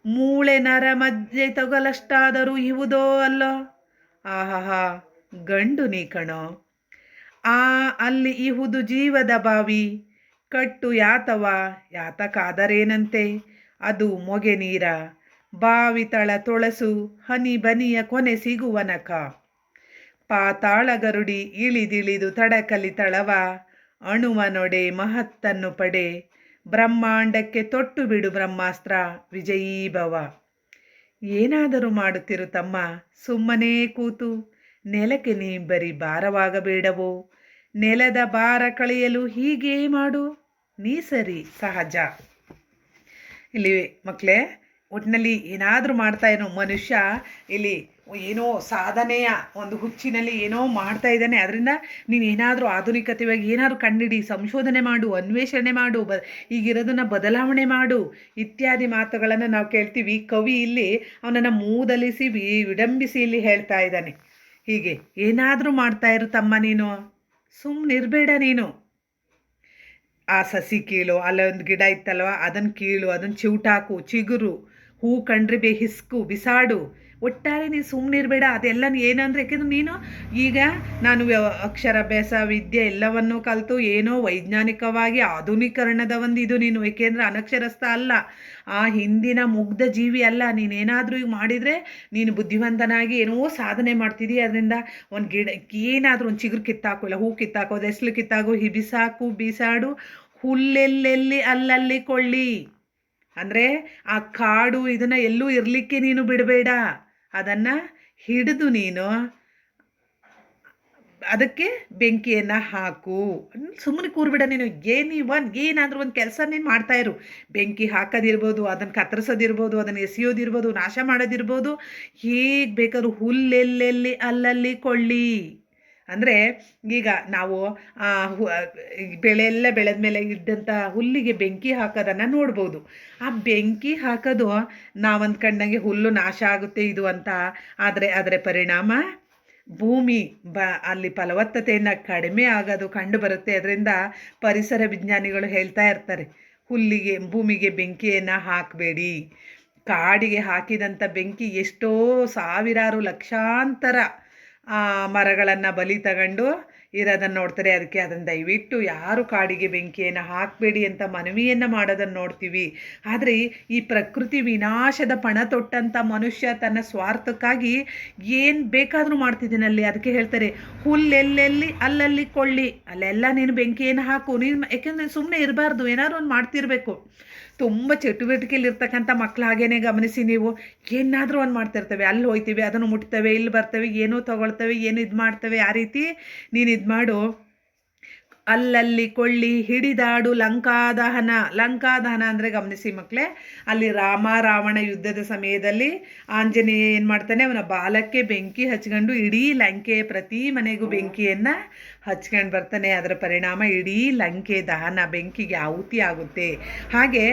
ಮೂಳೆ ನರ ಮಜ್ಜೆ ತಗಲಷ್ಟಾದರೂ ಇವುದೋ ಅಲ್ಲೋ. ಆಹಾ ಗಂಡು ನೀ ಕಣೋ. ಅಲ್ಲಿ ಇಹುದು ಜೀವದ ಬಾವಿ. ಕಟ್ಟು ಯಾತಕಾದರೇನಂತೆ ಅದು ಮೊಗೆ ನೀರ. ಬಾವಿ ತಳ ತೊಳಸು ಹನಿ ಬನಿಯ ಕೊನೆ ಸಿಗುವನಕ. ಪಾತಾಳ ಗರುಡಿ ಇಳಿದಿಳಿದು ತಡಕಲಿ ತಳವ. ಅಣುವ ನೊಡೆ ಮಹತ್ತನ್ನು ಪಡೆ. ಬ್ರಹ್ಮಾಂಡಕ್ಕೆ ತೊಟ್ಟು ಬಿಡು ಬ್ರಹ್ಮಾಸ್ತ್ರ ವಿಜಯೀಭವ. ಏನಾದರೂ ಮಾಡುತ್ತಿರು ತಮ್ಮ, ಸುಮ್ಮನೆ ಕೂತು. ನೆಲಕ್ಕೆ ನೀ ಬರೀ ಭಾರವಾಗಬೇಡವೋ. ನೆಲದ ಭಾರ ಕಳೆಯಲು ಹೀಗೇ ಮಾಡು, ನೀ ಸರಿ ಸಹಜ. ಇಲ್ಲಿ ಮಕ್ಕಳೇ, ಒಟ್ಟಿನಲ್ಲಿ ಏನಾದರೂ ಮಾಡ್ತಾ ಏನೋ ಮನುಷ್ಯ ಇಲ್ಲಿ ಏನೋ ಸಾಧನೆಯ ಒಂದು ಹುಚ್ಚಿನಲ್ಲಿ ಏನೋ ಮಾಡ್ತಾ ಇದ್ದಾನೆ. ಅದರಿಂದ ನೀನು ಏನಾದರೂ ಆಧುನಿಕತೆಯಾಗಿ ಏನಾದರೂ ಕಂಡಿಡಿ, ಸಂಶೋಧನೆ ಮಾಡು, ಅನ್ವೇಷಣೆ ಮಾಡು, ಈಗಿರೋದನ್ನು ಬದಲಾವಣೆ ಮಾಡು ಇತ್ಯಾದಿ ಮಾತುಗಳನ್ನು ನಾವು ಕೇಳ್ತೀವಿ. ಕವಿ ಇಲ್ಲಿ ಅವನನ್ನು ಮೂದಲಿಸಿ ವಿಡಂಬಿಸಿ ಇಲ್ಲಿ ಹೇಳ್ತಾ ಇದ್ದಾನೆ. ಹೀಗೆ ಏನಾದರೂ ಮಾಡ್ತಾ ಇರು ತಮ್ಮ, ನೀನು ಸುಮ್ಮನಿರಬೇಡ. ನೀನು ಆ ಸಸಿ ಕೀಳು, ಅಲ್ಲೊಂದು ಗಿಡ ಇತ್ತಲ್ವ ಅದನ್ನು ಕೀಳು, ಅದನ್ನು ಚಿವುಟಾಕು, ಚಿಗುರು, ಹೂ ಕಂಡ್ರೆ ಹಿಸ್ಕು ಬಿಸಾಡು. ಒಟ್ಟಾರೆ ನೀನು ಸುಮ್ಮನೆ ಇರಬೇಡ. ಅದೆಲ್ಲ ಏನಂದರೆ, ಯಾಕೆಂದ್ರೆ ನೀನು ಈಗ ನಾನು ಅಕ್ಷರಾಭ್ಯಾಸ ವಿದ್ಯೆ ಎಲ್ಲವನ್ನೂ ಕಲಿತು ಏನೋ ವೈಜ್ಞಾನಿಕವಾಗಿ ಆಧುನೀಕರಣದ ಒಂದು ಇದು ನೀನು, ಏಕೆಂದರೆ ಅನಕ್ಷರಸ್ಥ ಅಲ್ಲ, ಆ ಹಿಂದಿನ ಮುಗ್ಧ ಜೀವಿ ಅಲ್ಲ. ನೀನೇನಾದರೂ ಈಗ ಮಾಡಿದರೆ ನೀನು ಬುದ್ಧಿವಂತನಾಗಿ ಏನೋ ಸಾಧನೆ ಮಾಡ್ತಿದ್ದೀಯ. ಅದರಿಂದ ಒಂದು ಗಿಡ ಏನಾದರೂ ಒಂದು ಚಿಗುರು ಕಿತ್ತಾಕು, ಇಲ್ಲ ಹೂ ಕಿತ್ತಾಕೋ, ದೆಸ್ಲು ಕಿತ್ತಾಕು, ಬಿಸಾಕು, ಬೀಸಾಡು, ಹುಲ್ಲೆಲ್ಲೆಲ್ಲಿ ಅಲ್ಲಲ್ಲಿ ಕೊಳ್ಳಿ. ಅಂದರೆ ಆ ಕಾಡು ಇದನ್ನು ಎಲ್ಲೂ ಇರಲಿಕ್ಕೆ ನೀನು ಬಿಡಬೇಡ. ಅದನ್ನು ಹಿಡಿದು ನೀನು ಅದಕ್ಕೆ ಬೆಂಕಿಯನ್ನು ಹಾಕು. ಸುಮ್ಮನೆ ಕೂರ್ಬೇಡ ನೀನು. ಏನಾದರೂ ಒಂದು ಕೆಲಸ ನೀನು ಮಾಡ್ತಾಯಿರು. ಬೆಂಕಿ ಹಾಕೋದಿರ್ಬೋದು, ಅದನ್ನು ಕತ್ತರಿಸೋದಿರ್ಬೋದು, ಅದನ್ನು ಎಸೆಯೋದಿರ್ಬೋದು, ನಾಶ ಮಾಡೋದಿರ್ಬೋದು, ಹೇಗೆ ಬೇಕಾದ್ರೂ ಹುಲ್ಲೆಲ್ಲೆಲ್ಲಿ ಅಲ್ಲಲ್ಲಿ ಕೊಳ್ಳಿ. ಅಂದರೆ ಈಗ ನಾವು ಬೆಳೆ ಎಲ್ಲ ಬೆಳೆದ ಮೇಲೆ ಇದ್ದಂಥ ಹುಲ್ಲಿಗೆ ಬೆಂಕಿ ಹಾಕೋದನ್ನು ನೋಡ್ಬೋದು. ಆ ಬೆಂಕಿ ಹಾಕೋದು ನಾವು ಅಂದ್ಕೊಂಡಂಗೆ ಹುಲ್ಲು ನಾಶ ಆಗುತ್ತೆ ಇದು ಅಂತ, ಆದರೆ ಅದರ ಪರಿಣಾಮ ಭೂಮಿ ಅಲ್ಲಿ ಫಲವತ್ತತೆಯನ್ನು ಕಡಿಮೆ ಆಗೋದು ಕಂಡು ಬರುತ್ತೆ. ಅದರಿಂದ ಪರಿಸರ ವಿಜ್ಞಾನಿಗಳು ಹೇಳ್ತಾ ಇರ್ತಾರೆ, ಭೂಮಿಗೆ ಬೆಂಕಿಯನ್ನು ಹಾಕಬೇಡಿ. ಕಾಡಿಗೆ ಹಾಕಿದಂಥ ಬೆಂಕಿ ಎಷ್ಟೋ ಸಾವಿರಾರು ಲಕ್ಷಾಂತರ ಮರಗಳನ್ನು ಬಲಿ ತಗೊಂಡು ಇರೋದನ್ನು ನೋಡ್ತಾರೆ. ಅದಕ್ಕೆ ಅದನ್ನು ದಯವಿಟ್ಟು ಯಾರು ಕಾಡಿಗೆ ಬೆಂಕಿಯನ್ನು ಹಾಕಬೇಡಿ ಅಂತ ಮನವಿಯನ್ನು ಮಾಡೋದನ್ನು ನೋಡ್ತೀವಿ. ಆದರೆ ಈ ಪ್ರಕೃತಿ ವಿನಾಶದ ಪಣ ತೊಟ್ಟಂಥ ಮನುಷ್ಯ ತನ್ನ ಸ್ವಾರ್ಥಕ್ಕಾಗಿ ಏನು ಬೇಕಾದರೂ ಮಾಡ್ತಿದ್ದೀನಲ್ಲಿ. ಅದಕ್ಕೆ ಹೇಳ್ತಾರೆ, ಹುಲ್ಲೆಲ್ಲೆಲ್ಲಿ ಅಲ್ಲಲ್ಲಿ ಕೊಳ್ಳಿ. ಅಲ್ಲೆಲ್ಲ ನೀನು ಬೆಂಕಿಯನ್ನು ಹಾಕು. ನೀನು ಯಾಕೆಂದರೆ ಸುಮ್ಮನೆ ಇರಬಾರ್ದು, ಏನಾದ್ರು ಒಂದು ಮಾಡ್ತಿರ್ಬೇಕು. ತುಂಬ ಚಟುವಟಿಕೆಯಲ್ಲಿರ್ತಕ್ಕಂಥ ಮಕ್ಕಳು ಹಾಗೇನೆ ಗಮನಿಸಿ ನೀವು, ಏನಾದರೂ ಒಂದು ಮಾಡ್ತಿರ್ತವೆ. ಅಲ್ಲಿ ಹೋಗ್ತೀವಿ, ಅದನ್ನು ಮುಟ್ತವೆ, ಇಲ್ಲಿ ಬರ್ತವೆ, ಏನೋ ತಗೊಳ್ತವೆ, ಏನು ಇದು ಮಾಡ್ತವೆ. ಆ ರೀತಿ ನೀನು ಇದು ಮಾಡು. ಅಲ್ಲಲ್ಲಿ ಕೊಳ್ಳಿ, ಹಿಡಿದಾಡು ಲಂಕಾದಹನ. ಲಂಕಾದಹನ ಅಂದರೆ ಗಮನಿಸಿ ಮಕ್ಕಳೇ, ಅಲ್ಲಿ ರಾವಣ ಯುದ್ಧದ ಸಮಯದಲ್ಲಿ ಆಂಜನೇಯ ಏನು ಮಾಡ್ತಾನೆ, ಅವನ ಬಾಲಕ್ಕೆ ಬೆಂಕಿ ಹಚ್ಕೊಂಡು ಇಡೀ ಲಂಕೆಯ ಪ್ರತಿ ಮನೆಗೂ ಬೆಂಕಿಯನ್ನು ಹಚ್ಕೊಂಡು ಬರ್ತಾನೆ. ಅದರ ಪರಿಣಾಮ ಇಡೀ ಲಂಕೆ ದಹನ, ಬೆಂಕಿಗೆ ಆಹುತಿ ಆಗುತ್ತೆ. ಹಾಗೆ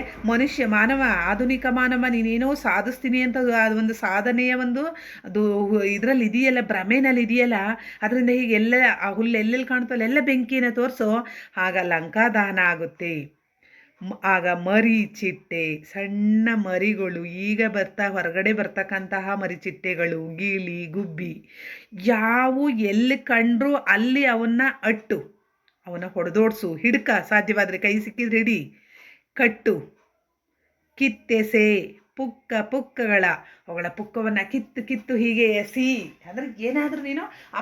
ಮಾನವ, ಆಧುನಿಕ ಮಾನವ ನೀನೇನೋ ಸಾಧಿಸ್ತೀನಿ ಅಂತ ಒಂದು ಸಾಧನೆಯ ಒಂದು ಅದು ಇದರಲ್ಲಿ ಇದೆಯಲ್ಲ, ಭ್ರಮೆನಲ್ಲಿ ಇದೆಯಲ್ಲ, ಅದರಿಂದ ಹೀಗೆ ಎಲ್ಲ ಆ ಹುಲ್ಲು ಎಲ್ಲೆಲ್ಲಿ ಕಾಣ್ತಲ್ಲ ಎಲ್ಲ ಬೆಂಕಿಯನ್ನು ತೋರಿಸು. ಆಗ ಲಂಕಾ ದಹನ ಆಗುತ್ತೆ. ಆಗ ಮರಿಚಿಟ್ಟೆ, ಸಣ್ಣ ಮರಿಗಳು, ಈಗ ಹೊರಗಡೆ ಬರ್ತಕ್ಕಂತಹ ಮರಿಚಿಟ್ಟೆಗಳು, ಗೀಳಿ, ಗುಬ್ಬಿ, ಯಾವು ಎಲ್ಲಿ ಕಂಡ್ರು ಅಲ್ಲಿ ಅವನ್ನ ಹೊಡೆದೋಡ್ಸು. ಹಿಡ್ಕ, ಸಾಧ್ಯವಾದರೆ ಕೈ ಸಿಕ್ಕಿದ್ರೆ ಹಿಡಿ, ಕಟ್ಟು, ಕಿತ್ತೆಸೆ. ಪುಕ್ಕಗಳ ಅವುಗಳ ಪುಕ್ಕವನ್ನು ಕಿತ್ತು ಹೀಗೆ ಎಸಿ. ಅಂದರೆ ಏನಾದರೂ ನೀನು ಆ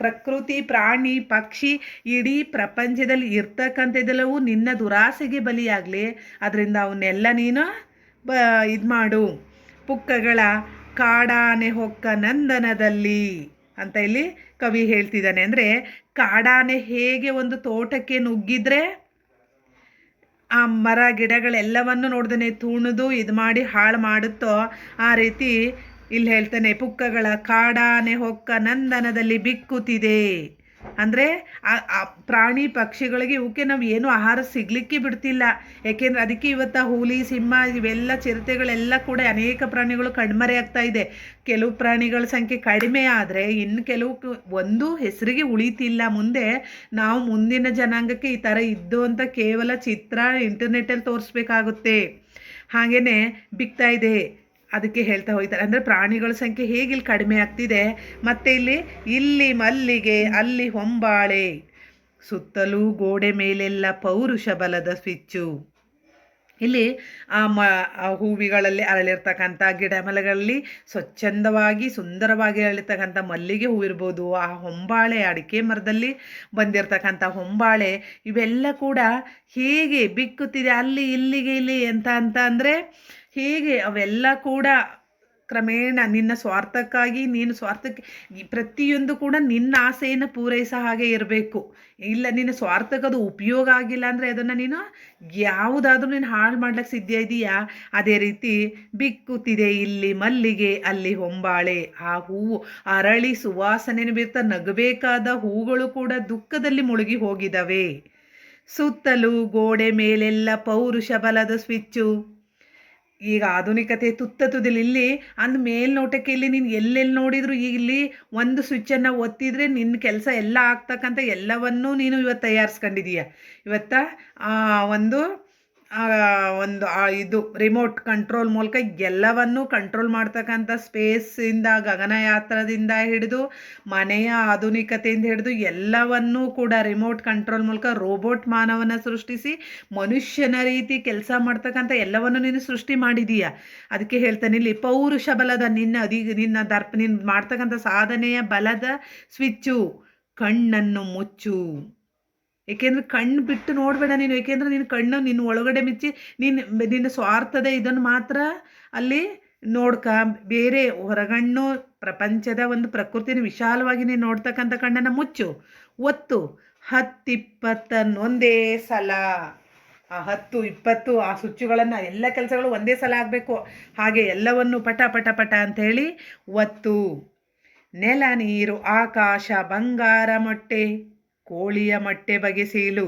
ಪ್ರಕೃತಿ, ಪ್ರಾಣಿ, ಪಕ್ಷಿ, ಇಡೀ ಪ್ರಪಂಚದಲ್ಲಿ ಇರ್ತಕ್ಕಂಥದ್ದೆಲ್ಲವೂ ನಿನ್ನ ದುರಾಸೆಗೆ ಬಲಿಯಾಗಲಿ. ಅದರಿಂದ ಅವನ್ನೆಲ್ಲ ನೀನು ಇದು ಮಾಡು. ಪುಕ್ಕಗಳ ಕಾಡಾನೆ ಹೊಕ್ಕ ನಂದನದಲ್ಲಿ ಅಂತ ಇಲ್ಲಿ ಕವಿ ಹೇಳ್ತಿದ್ದಾನೆ. ಅಂದರೆ ಕಾಡಾನೆ ಹೇಗೆ ಒಂದು ತೋಟಕ್ಕೆ ನುಗ್ಗಿದ್ರೆ ಆ ಮರ ಗಿಡಗಳೆಲ್ಲವನ್ನು ನೋಡ್ದೇ ತುಣಿದು ಇದು ಮಾಡಿ ಹಾಳು ಮಾಡುತ್ತೋ, ಆ ರೀತಿ ಇಲ್ಲಿ ಹೇಳ್ತಾನೆ, ಪುಕ್ಕಗಳ ಕಾಡಾನೆ ಹೊಕ್ಕ ನಂದನದಲ್ಲಿ ಬಿಕ್ಕುತ್ತಿದೆ. ಅಂದರೆ ಆ ಪ್ರಾಣಿ ಪಕ್ಷಿಗಳಿಗೆ ಇವಕ್ಕೆ ನಾವು ಏನು ಆಹಾರ ಸಿಗಲಿಕ್ಕೆ ಬಿಡ್ತಿಲ್ಲ. ಏಕೆಂದರೆ ಅದಕ್ಕೆ ಇವತ್ತು ಹುಲಿ, ಸಿಂಹ, ಇವೆಲ್ಲ ಚಿರತೆಗಳೆಲ್ಲ ಕೂಡ ಅನೇಕ ಪ್ರಾಣಿಗಳು ಕಣ್ಮರೆ ಆಗ್ತಾ ಇದೆ. ಕೆಲವು ಪ್ರಾಣಿಗಳ ಸಂಖ್ಯೆ ಕಡಿಮೆ ಆದರೆ ಇನ್ನು ಕೆಲವು ಒಂದು ಹೆಸರಿಗೆ ಉಳಿತಿಲ್ಲ. ನಾವು ಮುಂದಿನ ಜನಾಂಗಕ್ಕೆ ಈ ಥರ ಇದ್ದು ಅಂತ ಕೇವಲ ಚಿತ್ರ ಇಂಟರ್ನೆಟ್ಟಲ್ಲಿ ತೋರಿಸ್ಬೇಕಾಗುತ್ತೆ. ಹಾಗೆಯೇ ಬಿಕ್ತಾ ಇದೆ. ಅದಕ್ಕೆ ಹೇಳ್ತಾ ಹೋಗ್ತಾರೆ, ಅಂದರೆ ಪ್ರಾಣಿಗಳ ಸಂಖ್ಯೆ ಹೇಗೆ ಇಲ್ಲಿ ಕಡಿಮೆ ಆಗ್ತಿದೆ. ಮತ್ತು ಇಲ್ಲಿ ಮಲ್ಲಿಗೆ, ಅಲ್ಲಿ ಹೊಂಬಾಳೆ, ಸುತ್ತಲೂ ಗೋಡೆ ಮೇಲೆಲ್ಲ ಪೌರುಷ ಬಲದ ಸ್ವಿಚ್ಚು. ಇಲ್ಲಿ ಆ ಹೂವುಗಳಲ್ಲಿ ಅರಳಿರ್ತಕ್ಕಂಥ ಗಿಡಮರಗಳಲ್ಲಿ ಸ್ವಚ್ಛಂದವಾಗಿ ಸುಂದರವಾಗಿ ಅರಳಿರ್ತಕ್ಕಂಥ ಮಲ್ಲಿಗೆ ಹೂ ಇರ್ಬೋದು, ಆ ಹೊಂಬಾಳೆ, ಅಡಿಕೆ ಮರದಲ್ಲಿ ಬಂದಿರತಕ್ಕಂಥ ಹೊಂಬಾಳೆ, ಇವೆಲ್ಲ ಕೂಡ ಹೇಗೆ ಬಿಕ್ಕುತ್ತಿದೆ ಅಲ್ಲಿ ಇಲ್ಲಿಗೆ ಇಲ್ಲಿ ಅಂದರೆ ಹೇಗೆ ಅವೆಲ್ಲ ಕೂಡ ಕ್ರಮೇಣ ನಿನ್ನ ಸ್ವಾರ್ಥಕ್ಕಾಗಿ, ನೀನು ಸ್ವಾರ್ಥಕ್ಕೆ ಪ್ರತಿಯೊಂದು ಕೂಡ ನಿನ್ನ ಆಸೆಯನ್ನು ಪೂರೈಸೋ ಹಾಗೆ ಇರಬೇಕು. ಇಲ್ಲ ನಿನ್ನ ಸ್ವಾರ್ಥಕ್ಕೆ ಅದು ಉಪಯೋಗ ಆಗಿಲ್ಲ ಅಂದರೆ ಅದನ್ನು ನೀನು ಯಾವುದಾದ್ರೂ ನೀನು ಹಾಳು ಮಾಡ್ಲಿಕ್ಕೆ ಸಿದ್ಧ ಇದೆಯಾ. ಅದೇ ರೀತಿ ಬಿಕ್ಕುತ್ತಿದೆ ಇಲ್ಲಿ ಮಲ್ಲಿಗೆ, ಅಲ್ಲಿ ಹೊಂಬಾಳೆ. ಆ ಹೂವು ಅರಳಿ ಸುವಾಸನೆಯನ್ನು ಬೀರ್ತಾ ನಗಬೇಕಾದ ಹೂಗಳು ಕೂಡ ದುಃಖದಲ್ಲಿ ಮುಳುಗಿ ಹೋಗಿದ್ದಾವೆ. ಸುತ್ತಲೂ ಗೋಡೆ ಮೇಲೆಲ್ಲ ಪೌರುಷ ಬಲದ ಸ್ವಿಚ್ಚು. ಈಗ ಆಧುನಿಕತೆ ತುತ್ತದಲ್ಲಿ ಇಲ್ಲಿ ಮೇಲ್ನೋಟಕ್ಕೆ ಇಲ್ಲಿ ನೀನು ಎಲ್ಲೆಲ್ಲಿ ನೋಡಿದ್ರು ಇಲ್ಲಿ ಒಂದು ಸ್ವಿಚ್ಚನ್ನು ಒತ್ತಿದ್ರೆ ನಿನ್ನ ಕೆಲಸ ಎಲ್ಲ ಆಗ್ತಕ್ಕಂಥ ಎಲ್ಲವನ್ನೂ ನೀನು ಇವತ್ತು ತಯಾರಿಸ್ಕೊಂಡಿದೀಯ. ಒಂದು ಒಂದು ಇದು ರಿಮೋಟ್ ಕಂಟ್ರೋಲ್ ಮೂಲಕ ಎಲ್ಲವನ್ನೂ ಕಂಟ್ರೋಲ್ ಮಾಡ್ತಕ್ಕಂಥ ಸ್ಪೇಸಿಂದ, ಗಗನಯಾತ್ರದಿಂದ ಹಿಡಿದು ಮನೆಯ ಆಧುನಿಕತೆಯಿಂದ ಹಿಡಿದು ಎಲ್ಲವನ್ನೂ ಕೂಡ ರಿಮೋಟ್ ಕಂಟ್ರೋಲ್ ಮೂಲಕ ರೋಬೋಟ್ ಮಾನವನ ಸೃಷ್ಟಿಸಿ ಮನುಷ್ಯನ ರೀತಿ ಕೆಲಸ ಮಾಡ್ತಕ್ಕಂಥ ಎಲ್ಲವನ್ನು ನೀನು ಸೃಷ್ಟಿ ಮಾಡಿದೀಯ. ಅದಕ್ಕೆ ಹೇಳ್ತಾನೆ ಇಲ್ಲಿ, ಪೌರುಷ ಬಲದ ನಿನ್ನ ಮಾಡ್ತಕ್ಕಂಥ ಸಾಧನೆಯ ಬಲದ ಸ್ವಿಚ್ಚು ಕಣ್ಣನ್ನು ಮುಚ್ಚು. ಏಕೆಂದರೆ ಕಣ್ಣು ಬಿಟ್ಟು ನೋಡಬೇಡ ನೀನು. ಏಕೆಂದರೆ ನಿನ್ನ ಕಣ್ಣು ನಿನ್ನ ಒಳಗಡೆ ಮಿಚ್ಚಿ ನಿನ್ನ ಸ್ವಾರ್ಥದ ಇದನ್ನು ಮಾತ್ರ ಅಲ್ಲಿ ನೋಡ್ಕ, ಬೇರೆ ಹೊರಗಣ್ಣು ಪ್ರಪಂಚದ ಒಂದು ಪ್ರಕೃತಿನ ವಿಶಾಲವಾಗಿ ನೀನು ನೋಡ್ತಕ್ಕಂಥ ಕಣ್ಣನ್ನು ಮುಚ್ಚು. ಒತ್ತು 10-20 ಒಂದೇ ಸಲ. ಆ 10-20 ಆ ಸ್ವಿಚ್ಚುಗಳನ್ನು ಎಲ್ಲ ಕೆಲಸಗಳು ಒಂದೇ ಸಲ ಆಗಬೇಕು. ಹಾಗೆ ಎಲ್ಲವನ್ನು ಪಟ ಪಟ ಪಟ ಅಂಥೇಳಿ ಒತ್ತು. ನೆಲ, ನೀರು, ಆಕಾಶ, ಬಂಗಾರ ಮೊಟ್ಟೆ, ಕೋಳಿಯ ಮೊಟ್ಟೆ ಬಗೆಸೀಲು.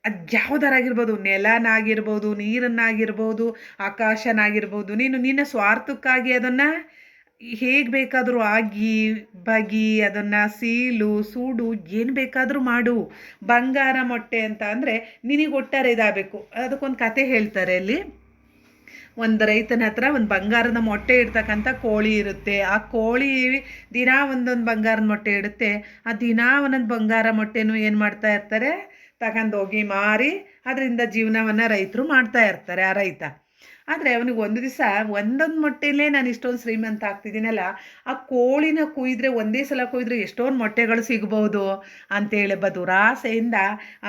ಅದು ಯಾವುದರಾಗಿರ್ಬೋದು, ನೆಲನಾಗಿರ್ಬೋದು, ನೀರನ್ನಾಗಿರ್ಬೋದು, ಆಕಾಶನಾಗಿರ್ಬೋದು. ನೀನು ನಿನ್ನ ಸ್ವಾರ್ಥಕ್ಕಾಗಿ ಅದನ್ನು ಹೇಗೆ ಬೇಕಾದರೂ ಆಗಿ ಬಗಿ ಅದನ್ನು ಸೀಲು ಸೂಡು ಏನು ಬೇಕಾದರೂ ಮಾಡು. ಬಂಗಾರ ಮೊಟ್ಟೆ ಅಂತ ಅಂದರೆ ನಿನಗೆ ಒಟ್ಟಾರೆ ಇದಾಗಬೇಕು. ಅದಕ್ಕೊಂದು ಕತೆ ಹೇಳ್ತಾರೆ ಅಲ್ಲಿ. ಒಂದು ರೈತನ ಹತ್ರ ಒಂದು ಬಂಗಾರದ ಮೊಟ್ಟೆ ಇಡ್ತಕ್ಕಂಥ ಕೋಳಿ ಇರುತ್ತೆ. ಆ ಕೋಳಿ ದಿನ ಒಂದೊಂದು ಬಂಗಾರದ ಮೊಟ್ಟೆ ಇಡುತ್ತೆ. ಆ ದಿನ ಒಂದೊಂದು ಬಂಗಾರ ಮೊಟ್ಟೆನೂ ಏನು ಮಾಡ್ತಾ ಇರ್ತಾರೆ, ತಗೊಂಡೋಗಿ ಮಾರಿ ಅದರಿಂದ ಜೀವನವನ್ನು ರೈತರು ಮಾಡ್ತಾ ಇರ್ತಾರೆ, ಆ ರೈತ. ಆದರೆ ಅವನಿಗೆ ಒಂದು ದಿವಸ ಒಂದೊಂದು ಮೊಟ್ಟೆಯಲ್ಲೇ ನಾನು ಇಷ್ಟೊಂದು ಶ್ರೀಮಂತ ಆಗ್ತಿದ್ದೀನಲ್ಲ, ಆ ಕೋಳಿನ ಕುಯ್ದರೆ ಒಂದೇ ಸಲ ಕುಯ್ದರೆ ಎಷ್ಟೊಂದು ಮೊಟ್ಟೆಗಳು ಸಿಗ್ಬೋದು ಅಂತೇಳಿ ದುರಾಸೆಯಿಂದ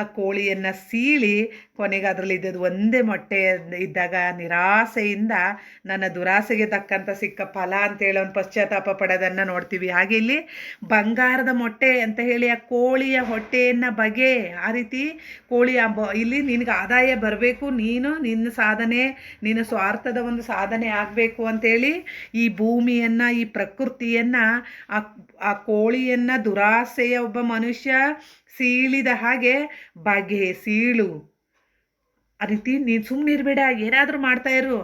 ಆ ಕೋಳಿಯನ್ನು ಸೀಳಿ ಕೊನೆಗೆ ಅದರಲ್ಲಿ ಇದ್ದದ್ದು ಒಂದೇ ಮೊಟ್ಟೆ ಇದ್ದಾಗ ನಿರಾಸೆಯಿಂದ ನನ್ನ ದುರಾಸೆಗೆ ತಕ್ಕಂಥ ಸಿಕ್ಕ ಫಲ ಅಂತೇಳಿ ಅವನು ಪಶ್ಚಾತ್ತಾಪ ಪಡೋದನ್ನು ನೋಡ್ತೀವಿ. ಹಾಗೆ ಇಲ್ಲಿ ಬಂಗಾರದ ಮೊಟ್ಟೆ ಅಂತ ಹೇಳಿ ಆ ಕೋಳಿಯ ಹೊಟ್ಟೆಯನ್ನು ಬಗೆ, ಆ ರೀತಿ ಕೋಳಿಯ ಇಲ್ಲಿ ನಿನಗೆ ಆದಾಯ ಬರಬೇಕು, ನೀನು ನಿನ್ನ ಸಾಧನೆ, ನಿನ್ನ ಸ್ವಾರ್ಥದ ಒಂದು ಸಾಧನೆ ಆಗಬೇಕು ಅಂಥೇಳಿ ಈ ಭೂಮಿಯನ್ನು, ಈ ಪ್ರಕೃತಿಯನ್ನು, ಆ ಕೋಳಿಯನ್ನು ದುರಾಸೆಯ ಒಬ್ಬ ಮನುಷ್ಯ ಸೀಳಿದ ಹಾಗೆ ಬಗೆ ಸೀಳು. ಆ ರೀತಿ ನೀನು ಸುಮ್ಮನೆ ಇರಬೇಡ, ಏನಾದರೂ ಮಾಡ್ತಾ ಇರು,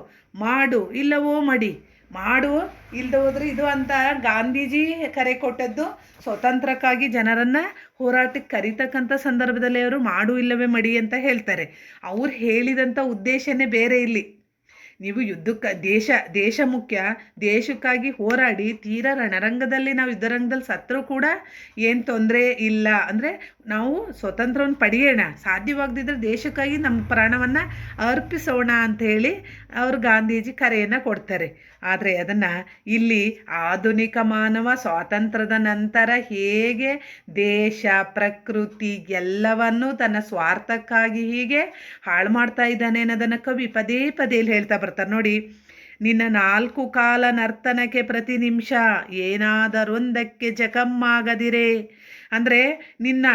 ಮಾಡು ಇಲ್ಲವೋ ಮಡಿ, ಮಾಡು ಇಲ್ಲದೆ ಹೋದ್ರೆ ಇದು ಅಂತ ಗಾಂಧೀಜಿ ಕರೆ ಕೊಟ್ಟದ್ದು. ಸ್ವತಂತ್ರಕ್ಕಾಗಿ ಜನರನ್ನು ಹೋರಾಟಕ್ಕೆ ಕರಿತಕ್ಕಂಥ ಸಂದರ್ಭದಲ್ಲಿ ಅವರು ಮಾಡು ಇಲ್ಲವೇ ಮಡಿ ಅಂತ ಹೇಳ್ತಾರೆ. ಅವ್ರು ಹೇಳಿದಂಥ ಉದ್ದೇಶನೇ ಬೇರೆ. ಇಲ್ಲಿ ನೀವು ಯುದ್ಧಕ್ಕೆ ದೇಶ ಮುಖ್ಯ, ದೇಶಕ್ಕಾಗಿ ಹೋರಾಡಿ ತೀರಾ ರಣರಂಗದಲ್ಲಿ ನಾವು ಯುದ್ಧರಂಗದಲ್ಲಿ ಸತ್ತರೂ ಕೂಡ ಏನು ತೊಂದರೆ ಇಲ್ಲ. ಅಂದರೆ ನಾವು ಸ್ವತಂತ್ರವನ್ನು ಪಡೆಯೋಣ, ಸಾಧ್ಯವಾಗದಿದ್ದರೆ ದೇಶಕ್ಕಾಗಿ ನಮ್ಮ ಪ್ರಾಣವನ್ನು ಅರ್ಪಿಸೋಣ ಅಂಥೇಳಿ ಅವರು ಗಾಂಧೀಜಿ ಕರೆಯನ್ನು ಕೊಡ್ತಾರೆ. ಆದರೆ ಅದನ್ನು ಇಲ್ಲಿ ಆಧುನಿಕ ಮಾನವ ಸ್ವಾತಂತ್ರ್ಯದ ನಂತರ ಹೇಗೆ ದೇಶ, ಪ್ರಕೃತಿ ಎಲ್ಲವನ್ನೂ ತನ್ನ ಸ್ವಾರ್ಥಕ್ಕಾಗಿ ಹೀಗೆ ಹಾಳು ಮಾಡ್ತಾ ಇದ್ದಾನೆ ಅನ್ನೋದನ್ನು ಕವಿ ಪದೇ ಪದೇ ಹೇಳ್ತಾ ಬರ್ತಾರೆ ನೋಡಿ. ನಿನ್ನ 4 ಕಾಲ ನರ್ತನಕ್ಕೆ ಪ್ರತಿ ನಿಮಿಷ ಏನಾದರೊಂದಕ್ಕೆ ಜಖಮ್ಮಾಗದಿರೆ. ಅಂದರೆ ನಿನ್ನ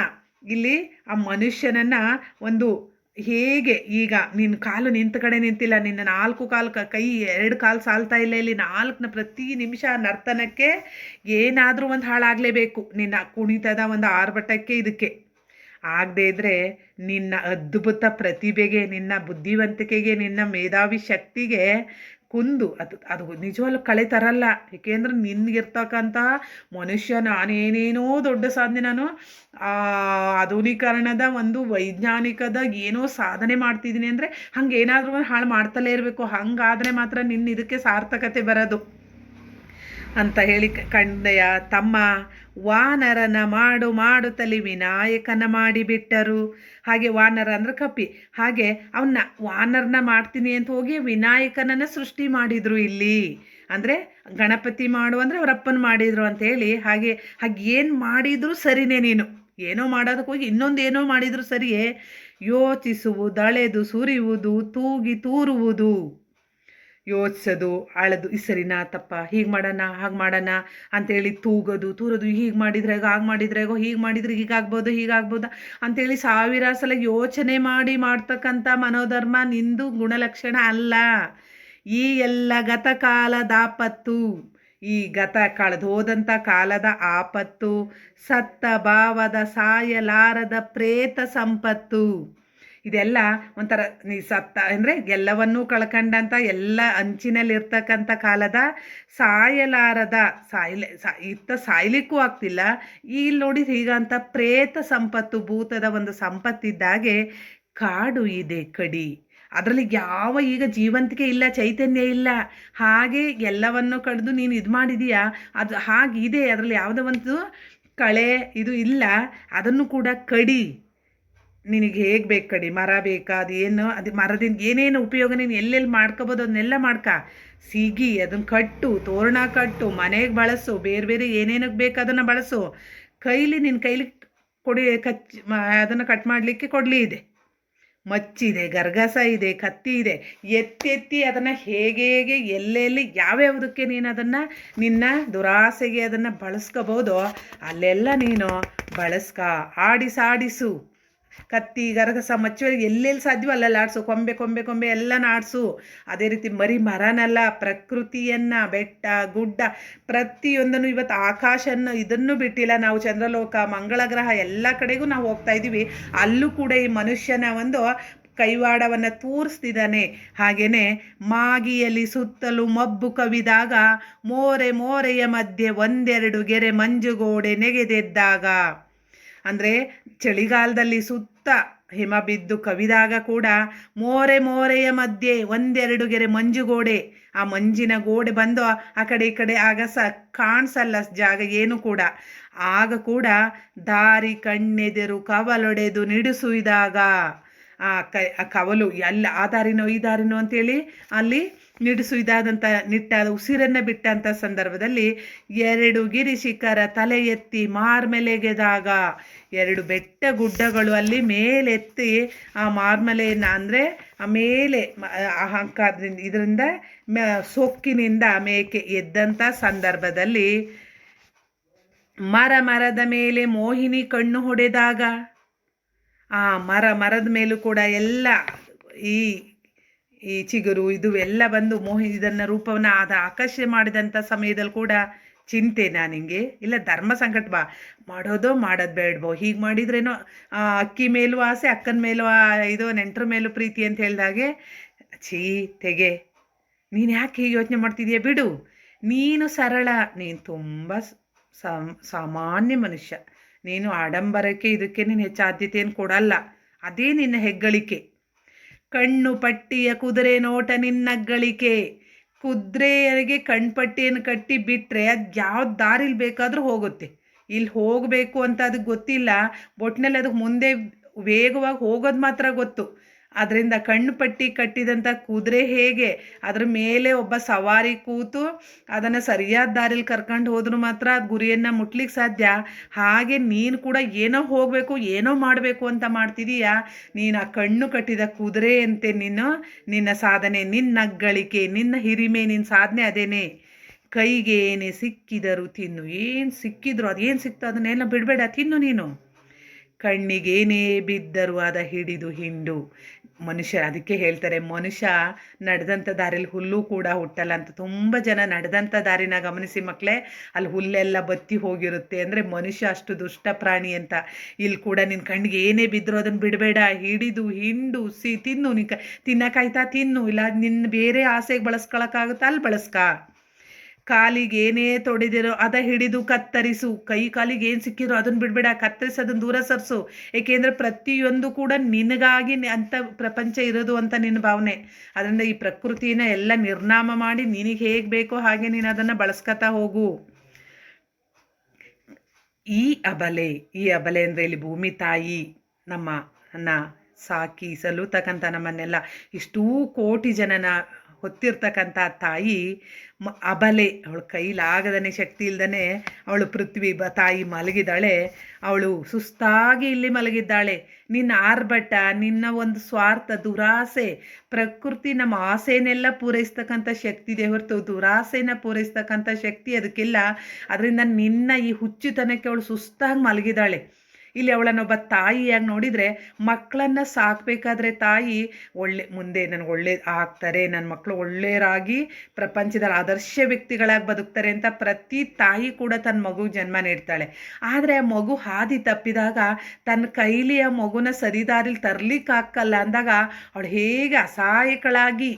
ಇಲ್ಲಿ ಆ ಮನುಷ್ಯನನ್ನು ಒಂದು ಹೇಗೆ ಈಗ ನಿನ್ನ ಕಾಲು ನಿಂತ ಕಡೆ ನಿಂತಿಲ್ಲ, ನಿನ್ನ 4 ಕಾಲು ಕೈ 2 ಕಾಲು ಸಾಲ್ತಾ ಇಲ್ಲ, ಇಲ್ಲಿ 4ನ ಪ್ರತಿ ನಿಮಿಷ ನರ್ತನಕ್ಕೆ ಏನಾದರೂ ಒಂದು ಹಾಳಾಗಲೇಬೇಕು. ನಿನ್ನ ಕುಣಿತದ ಒಂದು ಆರ್ಭಟಕ್ಕೆ ಇದಕ್ಕೆ ಆಗದೆ ಇದ್ದರೆ ನಿನ್ನ ಅದ್ಭುತ ಪ್ರತಿಭೆಗೆ, ನಿನ್ನ ಬುದ್ಧಿವಂತಿಕೆಗೆ, ನಿನ್ನ ಮೇಧಾವಿ ಶಕ್ತಿಗೆ ಕುಂದು ಅದು ನಿಜವಾಗ್ಲೂ ಕಳೆ ತರಲ್ಲ. ಏಕೆಂದರೆ ನಿನ್ಗಿರ್ತಕ್ಕಂಥ ಮನುಷ್ಯ ನಾನೇನೇನೋ ದೊಡ್ಡ ಸಾಧನೆ, ನಾನು ಆಧುನೀಕರಣದ ಒಂದು ವೈಜ್ಞಾನಿಕದ ಏನೋ ಸಾಧನೆ ಮಾಡ್ತಿದ್ದೀನಿ ಅಂದರೆ ಹಂಗೆ ಏನಾದರೂ ಒಂದು ಹಾಳು ಮಾಡ್ತಲೇ ಇರಬೇಕು. ಹಂಗಾದರೆ ಮಾತ್ರ ನಿನ್ನ ಇದಕ್ಕೆ ಸಾರ್ಥಕತೆ ಬರೋದು ಅಂತ ಹೇಳಿ ಕಂಡೆಯ ತಮ್ಮ ವಾನರನ ಮಾಡುತ್ತಲೇ ವಿನಾಯಕನ ಮಾಡಿಬಿಟ್ಟರು. ಹಾಗೆ ವಾನರ ಅಂದರೆ ಕಪಿ, ಹಾಗೆ ಅವನ್ನ ವಾನರನ ಮಾಡ್ತೀನಿ ಅಂತ ಹೋಗಿ ವಿನಾಯಕನನ್ನು ಸೃಷ್ಟಿ ಮಾಡಿದರು. ಇಲ್ಲಿ ಅಂದರೆ ಗಣಪತಿ ಮಾಡು ಅಂದರೆ ಅವರಪ್ಪನ ಮಾಡಿದರು ಅಂತೇಳಿ ಹಾಗೆ ಏನು ಮಾಡಿದರೂ ಸರಿನೇ. ನೀನು ಏನೋ ಮಾಡೋದಕ್ಕೆ ಹೋಗಿ ಇನ್ನೊಂದು ಏನೋ ಮಾಡಿದರೂ ಸರಿಯೇ. ಯೋಚಿಸುವುದು, ಅಳೆದು ಸುರಿಯುವುದು, ತೂಗಿ ತೂರುವುದು, ಯೋಚಿಸೋದು, ಅಳದು ಈ ಸರಿನಾ ತಪ್ಪ, ಹೀಗೆ ಮಾಡೋಣ ಹಾಗೆ ಮಾಡೋಣ ಅಂಥೇಳಿ ತೂರೋದು, ಹೀಗೆ ಮಾಡಿದ್ರೆ ಹಾಗೆ ಮಾಡಿದ್ರೆ ಹೀಗೆ ಮಾಡಿದರೆ ಹೀಗಾಗ್ಬೋದು ಅಂಥೇಳಿ 1000 ಸಲ ಯೋಚನೆ ಮಾಡಿ ಮಾಡ್ತಕ್ಕಂಥ ಮನೋಧರ್ಮ ನಿಂದು ಗುಣಲಕ್ಷಣ ಅಲ್ಲ. ಈ ಎಲ್ಲ ಗತಕಾಲದ ಆಪತ್ತು, ಈ ಕಳೆದೋದಂಥ ಕಾಲದ ಆಪತ್ತು, ಸತ್ತ ಭಾವದ ಸಾಯಲಾರದ ಪ್ರೇತ ಸಂಪತ್ತು. ಇದೆಲ್ಲ ಒಂಥರ ಸತ್ತ ಅಂದರೆ ಎಲ್ಲವನ್ನೂ ಕಳ್ಕೊಂಡಂಥ ಎಲ್ಲ ಅಂಚಿನಲ್ಲಿರ್ತಕ್ಕಂಥ ಕಾಲದ ಸಾಯಲಾರದ ಸಾಯ್ಲಿಕ್ಕೂ ಆಗ್ತಿಲ್ಲ. ಇಲ್ಲಿ ನೋಡಿ ಹೀಗಂತ ಪ್ರೇತ ಸಂಪತ್ತು, ಭೂತದ ಒಂದು ಸಂಪತ್ತಿದ್ದಾಗೆ ಕಾಡು ಇದೆ ಕಡಿ. ಅದರಲ್ಲಿ ಯಾವ ಈಗ ಜೀವಂತಿಕೆ ಇಲ್ಲ, ಚೈತನ್ಯ ಇಲ್ಲ. ಹಾಗೆ ಎಲ್ಲವನ್ನು ಕಡಿದು ನೀನು ಇದು ಮಾಡಿದೀಯಾ, ಅದು ಹಾಗಿದೆ. ಅದರಲ್ಲಿ ಯಾವುದೋ ಒಂದು ಕಳೆ ಇದು ಇಲ್ಲ. ಅದನ್ನು ಕೂಡ ಕಡಿ. ನಿನಗೆ ಹೇಗೆ ಬೇಕು ಕಡಿ. ಮರ ಬೇಕಾ, ಅದು ಏನು, ಅದು ಮರದಿಂದ ಏನೇನು ಉಪಯೋಗ ನೀನು ಎಲ್ಲೆಲ್ಲಿ ಮಾಡ್ಕೋಬೋದು ಅದನ್ನೆಲ್ಲ ಮಾಡ್ಕ. ಸಿಗಿ ಅದನ್ನು ಕಟ್ಟು, ತೋರಣ ಕಟ್ಟು, ಮನೆಗೆ ಬಳಸು, ಬೇರೆ ಬೇರೆ ಏನೇನಕ್ಕೆ ಬೇಕು ಅದನ್ನು ಬಳಸು. ನಿನ್ನ ಕೈಲಿ ಕೊಡಿ, ಅದನ್ನು ಕಟ್ ಮಾಡಲಿಕ್ಕೆ ಕೊಡಲಿ ಇದೆ, ಮಚ್ಚಿದೆ, ಗರ್ಗಸ ಇದೆ, ಕತ್ತಿ ಇದೆ. ಎತ್ತೆತ್ತಿ ಅದನ್ನು ಹೇಗೆ ಹೇಗೆ ಎಲ್ಲೆಲ್ಲಿ ಯಾವ್ಯಾವುದಕ್ಕೆ ನೀನು ಅದನ್ನು ನಿನ್ನ ದುರಾಸೆಗೆ ಅದನ್ನು ಬಳಸ್ಕೋಬೋದು, ಅಲ್ಲೆಲ್ಲ ನೀನು ಬಳಸ್ಕ. ಆಡಿಸು. ಕತ್ತಿ, ಗರಗಸ, ಮಚ್ಚುವರೆಗೆ ಎಲ್ಲೆಲ್ಲಿ ಸಾಧ್ಯವೋ ಅಲ್ಲೆಲ್ಲ ಆಡಿಸು. ಕೊಂಬೆ ಕೊಂಬೆ ಕೊಂಬೆ ಎಲ್ಲನ ಆಡಿಸು. ಅದೇ ರೀತಿ ಮರನಲ್ಲ, ಪ್ರಕೃತಿಯನ್ನು, ಬೆಟ್ಟ ಗುಡ್ಡ ಪ್ರತಿಯೊಂದನ್ನು, ಇವತ್ತು ಆಕಾಶನ್ನು ಇದನ್ನು ಬಿಟ್ಟಿಲ್ಲ ನಾವು. ಚಂದ್ರಲೋಕ, ಮಂಗಳ ಗ್ರಹ ಎಲ್ಲ ಕಡೆಗೂ ನಾವು ಹೋಗ್ತಾ ಇದ್ದೀವಿ. ಅಲ್ಲೂ ಕೂಡ ಈ ಮನುಷ್ಯನ ಒಂದು ಕೈವಾಡವನ್ನು ತೋರಿಸ್ತಿದ್ದಾನೆ. ಹಾಗೇನೆ ಮಾಗಿಯಲ್ಲಿ ಸುತ್ತಲೂ ಮಬ್ಬು ಕವಿದಾಗ, ಮೋರೆಯ ಮಧ್ಯೆ ಒಂದೆರಡು ಗೆರೆ ಮಂಜುಗೋಡೆ ನೆಗೆದೆದ್ದಾಗ. ಅಂದರೆ ಚಳಿಗಾಲದಲ್ಲಿ ಸುತ್ತ ಹಿಮ ಬಿದ್ದು ಕವಿದಾಗ ಕೂಡ ಮೋರೆಯ ಮಧ್ಯೆ ಒಂದೆರಡು ಗೆರೆ ಮಂಜುಗೋಡೆ, ಆ ಮಂಜಿನ ಗೋಡೆ ಬಂದು ಆ ಕಡೆ ಈ ಕಡೆ ಆಗ ಕಾಣಿಸಲ್ಲ ಜಾಗ ಏನು ಕೂಡ. ಆಗ ಕೂಡ ದಾರಿ ಕಣ್ಣೆದೆರು ಕವಲೊಡೆದು ನಿಡಿಸುವಿದಾಗ, ಆ ಕವಲು ಎಲ್ಲ ಆ ದಾರಿನೋ ಈ ದಾರಿನೋ ಅಂತೇಳಿ ಅಲ್ಲಿ ನಿಡಿಸುವುದಾದಂಥ ನಿಟ್ಟಾದ ಉಸಿರನ್ನು ಬಿಟ್ಟಂಥ ಸಂದರ್ಭದಲ್ಲಿ ಎರಡು ಗಿರಿ ಶಿಖರ ತಲೆ ಎತ್ತಿ ಮಾರ್ಮೆಲೆಗೆದಾಗ, ಎರಡು ಬೆಟ್ಟ ಗುಡ್ಡಗಳು ಅಲ್ಲಿ ಮೇಲೆತ್ತಿ ಆ ಮಾರ್ಮಲೆಯನ್ನು ಅಂದರೆ ಆ ಮೇಲೆ ಅಹಂಕಾರದಿಂದ ಇದರಿಂದ ಸೊಕ್ಕಿನಿಂದ ಮೇಕೆ ಎದ್ದಂಥ ಸಂದರ್ಭದಲ್ಲಿ ಮರದ ಮೇಲೆ ಮೋಹಿನಿ ಕಣ್ಣು ಹೊಡೆದಾಗ, ಆ ಮರದ ಮೇಲೂ ಕೂಡ ಎಲ್ಲ ಈ ಚಿಗುರು ಇದು ಎಲ್ಲ ಬಂದು ಇದನ್ನು ರೂಪವನ್ನು ಆಕರ್ಷಣೆ ಮಾಡಿದಂಥ ಸಮಯದಲ್ಲಿ ಕೂಡ ಚಿಂತೆನಾ ನಿಂಗೆ? ಇಲ್ಲ ಧರ್ಮ ಸಂಕಟ ಮಾಡೋದು ಬೇಡಬೋ, ಹೀಗೆ ಮಾಡಿದ್ರೇನೋ ಅಕ್ಕಿ ಮೇಲೂ ಆಸೆ, ಅಕ್ಕನ ಮೇಲೂ ಇದು ನೆಂಟರ ಮೇಲೂ ಪ್ರೀತಿ ಅಂತ ಹೇಳಿದಾಗೆ ತೆಗೆ. ನೀನು ಯಾಕೆ ಹೀಗೆ ಯೋಚನೆ ಮಾಡ್ತಿದೀಯ? ಬಿಡು. ನೀನು ಸರಳ, ನೀನು ತುಂಬ ಸಾಮಾನ್ಯ ಮನುಷ್ಯ. ನೀನು ಆಡಂಬರಕ್ಕೆ ಇದಕ್ಕೆ ನೀನು ಹೆಚ್ಚು ಆದ್ಯತೆಯನ್ನು ಕೊಡಲ್ಲ. ಅದೇ ನಿನ್ನ ಹೆಗ್ಗಳಿಕೆ. ಕಣ್ಣು ಪಟ್ಟಿಯ ಕುದುರೆ ನೋಟ ನಿನ್ನಗ್ಗಳಿಕೆ. ಕುದುರೆಗೆ ಕಣ್ಪಟ್ಟಿಯನ್ನು ಕಟ್ಟಿ ಬಿಟ್ಟರೆ ಅದು ಯಾವ ದಾರಿಲಿ ಬೇಕಾದರೂ ಹೋಗುತ್ತೆ. ಇಲ್ಲಿ ಹೋಗಬೇಕು ಅಂತ ಅದಕ್ಕೆ ಗೊತ್ತಿಲ್ಲ, ಒಟ್ಟಿನಲ್ಲಿ ಅದಕ್ಕೆ ಮುಂದೆ ವೇಗವಾಗಿ ಹೋಗೋದು ಮಾತ್ರ ಗೊತ್ತು. ಅದರಿಂದ ಕಣ್ಣು ಪಟ್ಟಿ ಕಟ್ಟಿದಂಥ ಕುದುರೆ ಹೇಗೆ ಅದರ ಮೇಲೆ ಒಬ್ಬ ಸವಾರಿ ಕೂತು ಅದನ್ನು ಸರಿಯಾದ ದಾರಿಲಿ ಕರ್ಕೊಂಡು ಹೋದ್ರೂ ಮಾತ್ರ ಅದು ಗುರಿಯನ್ನು ಮುಟ್ಲಿಕ್ಕೆ ಸಾಧ್ಯ. ಹಾಗೆ ನೀನು ಕೂಡ ಏನೋ ಹೋಗಬೇಕು, ಏನೋ ಮಾಡಬೇಕು ಅಂತ ಮಾಡ್ತಿದೀಯಾ. ನೀನು ಆ ಕಣ್ಣು ಕಟ್ಟಿದ ಕುದುರೆ ಅಂತೆ ನಿನ್ನ ಸಾಧನೆ, ನಿನ್ನ ಅಗ್ಗಳಿಕೆ, ನಿನ್ನ ಹಿರಿಮೆ, ನಿನ್ನ ಸಾಧನೆ ಅದೇನೆ. ಕೈಗೆ ಏನೇ ಸಿಕ್ಕಿದರೂ ತಿನ್ನು. ಏನು ಸಿಕ್ಕಿದ್ರು ಅದೇನು ಸಿಕ್ತು ಅದನ್ನೆಲ್ಲ ಬಿಡಬೇಡ, ತಿನ್ನು ನೀನು. ಕಣ್ಣಿಗೇನೇ ಬಿದ್ದರೂ ಅದ ಹಿಡಿದು ಹಿಂಡು. ಮನುಷ್ಯ ಅದಕ್ಕೆ ಹೇಳ್ತಾರೆ, ಮನುಷ್ಯ ನಡೆದಂಥ ದಾರಿಯಲ್ಲಿ ಹುಲ್ಲು ಕೂಡ ಹುಟ್ಟಲ್ಲ ಅಂತ. ತುಂಬ ಜನ ನಡೆದಂಥ ದಾರಿನ ಗಮನಿಸಿ ಮಕ್ಕಳೇ, ಅಲ್ಲಿ ಹುಲ್ಲೆಲ್ಲ ಬತ್ತಿ ಹೋಗಿರುತ್ತೆ. ಅಂದರೆ ಮನುಷ್ಯ ಅಷ್ಟು ದುಷ್ಟ ಪ್ರಾಣಿ ಅಂತ. ಇಲ್ಲಿ ಕೂಡ ನಿನ್ನ ಕಣ್ಣಿಗೆ ಏನೇ ಬಿದ್ದರೂ ಅದನ್ನು ಬಿಡಬೇಡ, ಹಿಡಿದು ಹಿಂಡು ತಿನ್ನು. ತಿನ್ನೋಕ್ಕಾಯ್ತಾ ತಿನ್ನು, ಇಲ್ಲ ನಿನ್ನ ಬೇರೆ ಆಸೆಗೆ ಬಳಸ್ಕೊಳಕ್ಕಾಗುತ್ತಾ ಅಲ್ಲಿ ಬಳಸ್ಕ. ಕಾಲಿಗೆ ಏನೇ ತೊಡೆದಿರೋ ಅದ ಹಿಡಿದು ಕತ್ತರಿಸು. ಕಾಲಿಗೆ ಏನು ಸಿಕ್ಕಿರೋ ಅದನ್ನು ಬಿಡಬೇಡ, ಕತ್ತರಿಸಿ ಅದನ್ನು ದೂರ ಸರಿಸು. ಏಕೆಂದರೆ ಪ್ರತಿಯೊಂದು ಕೂಡ ನಿನಗಾಗಿ ಅಂತ ಪ್ರಪಂಚ ಇರೋದು ಅಂತ ನಿನ್ನ ಭಾವನೆ. ಅದರಿಂದ ಈ ಪ್ರಕೃತಿನ ಎಲ್ಲ ನಿರ್ನಾಮ ಮಾಡಿ ನಿನಗೆ ಹೇಗೆ ಬೇಕೋ ಹಾಗೆ ನೀನು ಅದನ್ನು ಬಳಸ್ಕೊತಾ ಹೋಗು. ಈ ಅಬಲೆ ಅಂದರೆ ಇಲ್ಲಿ ಭೂಮಿ ತಾಯಿ ನಮ್ಮನ್ನ ಸಾಕಿ ಸಲ್ಲುತಕ್ಕಂಥ ನಮ್ಮನ್ನೆಲ್ಲ ಇಷ್ಟೂ ಕೋಟಿ ಜನನ ಹೊತ್ತಿರ್ತಕ್ಕಂಥ ತಾಯಿ ಅಬಲೆ. ಅವಳು ಕೈಲಾಗದೇ ಶಕ್ತಿ ಇಲ್ದೇ ಅವಳು ಪೃಥ್ವಿ ತಾಯಿ ಮಲಗಿದ್ದಾಳೆ. ಅವಳು ಸುಸ್ತಾಗಿ ಇಲ್ಲಿ ಮಲಗಿದ್ದಾಳೆ. ನಿನ್ನ ಆರ್ಭಟ, ನಿನ್ನ ಒಂದು ಸ್ವಾರ್ಥ, ದುರಾಸೆ, ಪ್ರಕೃತಿ ನಮ್ಮ ಆಸೆನೆಲ್ಲ ಪೂರೈಸ್ತಕ್ಕಂಥ ಶಕ್ತಿ ಇದೆ ಹೊರತು ದುರಾಸೆನ ಪೂರೈಸ್ತಕ್ಕಂಥ ಶಕ್ತಿ ಅದಕ್ಕಿಲ್ಲ. ಅದರಿಂದ ನಿನ್ನ ಈ ಹುಚ್ಚುತನಕ್ಕೆ ಅವಳು ಸುಸ್ತಾಗಿ ಮಲಗಿದ್ದಾಳೆ. ಇಲ್ಲಿ ಅವಳನ್ನೊಬ್ಬ ತಾಯಿಯಾಗಿ ನೋಡಿದರೆ, ಮಕ್ಕಳನ್ನು ಸಾಕಬೇಕಾದ್ರೆ ತಾಯಿ ಮುಂದೆ ನನಗೆ ಒಳ್ಳೇದು ಆಗ್ತಾರೆ, ನನ್ನ ಮಕ್ಕಳು ಒಳ್ಳೆಯರಾಗಿ ಪ್ರಪಂಚದಲ್ಲಿ ಆದರ್ಶ ವ್ಯಕ್ತಿಗಳಾಗಿ ಬದುಕ್ತಾರೆ ಅಂತ ಪ್ರತಿ ತಾಯಿ ಕೂಡ ತನ್ನ ಮಗುಗೆ ಜನ್ಮ ನೀಡ್ತಾಳೆ. ಆದರೆ ಆ ಮಗು ಹಾದಿ ತಪ್ಪಿದಾಗ ತನ್ನ ಕೈಲಿ ಆ ಮಗುನ ಸರಿದಾರಿಲಿ ತರಲಿಕ್ಕಾಗಲ್ಲ ಅಂದಾಗ ಅವಳು ಹೇಗೆ ಅಸಹಾಯಕಳಾಗಿ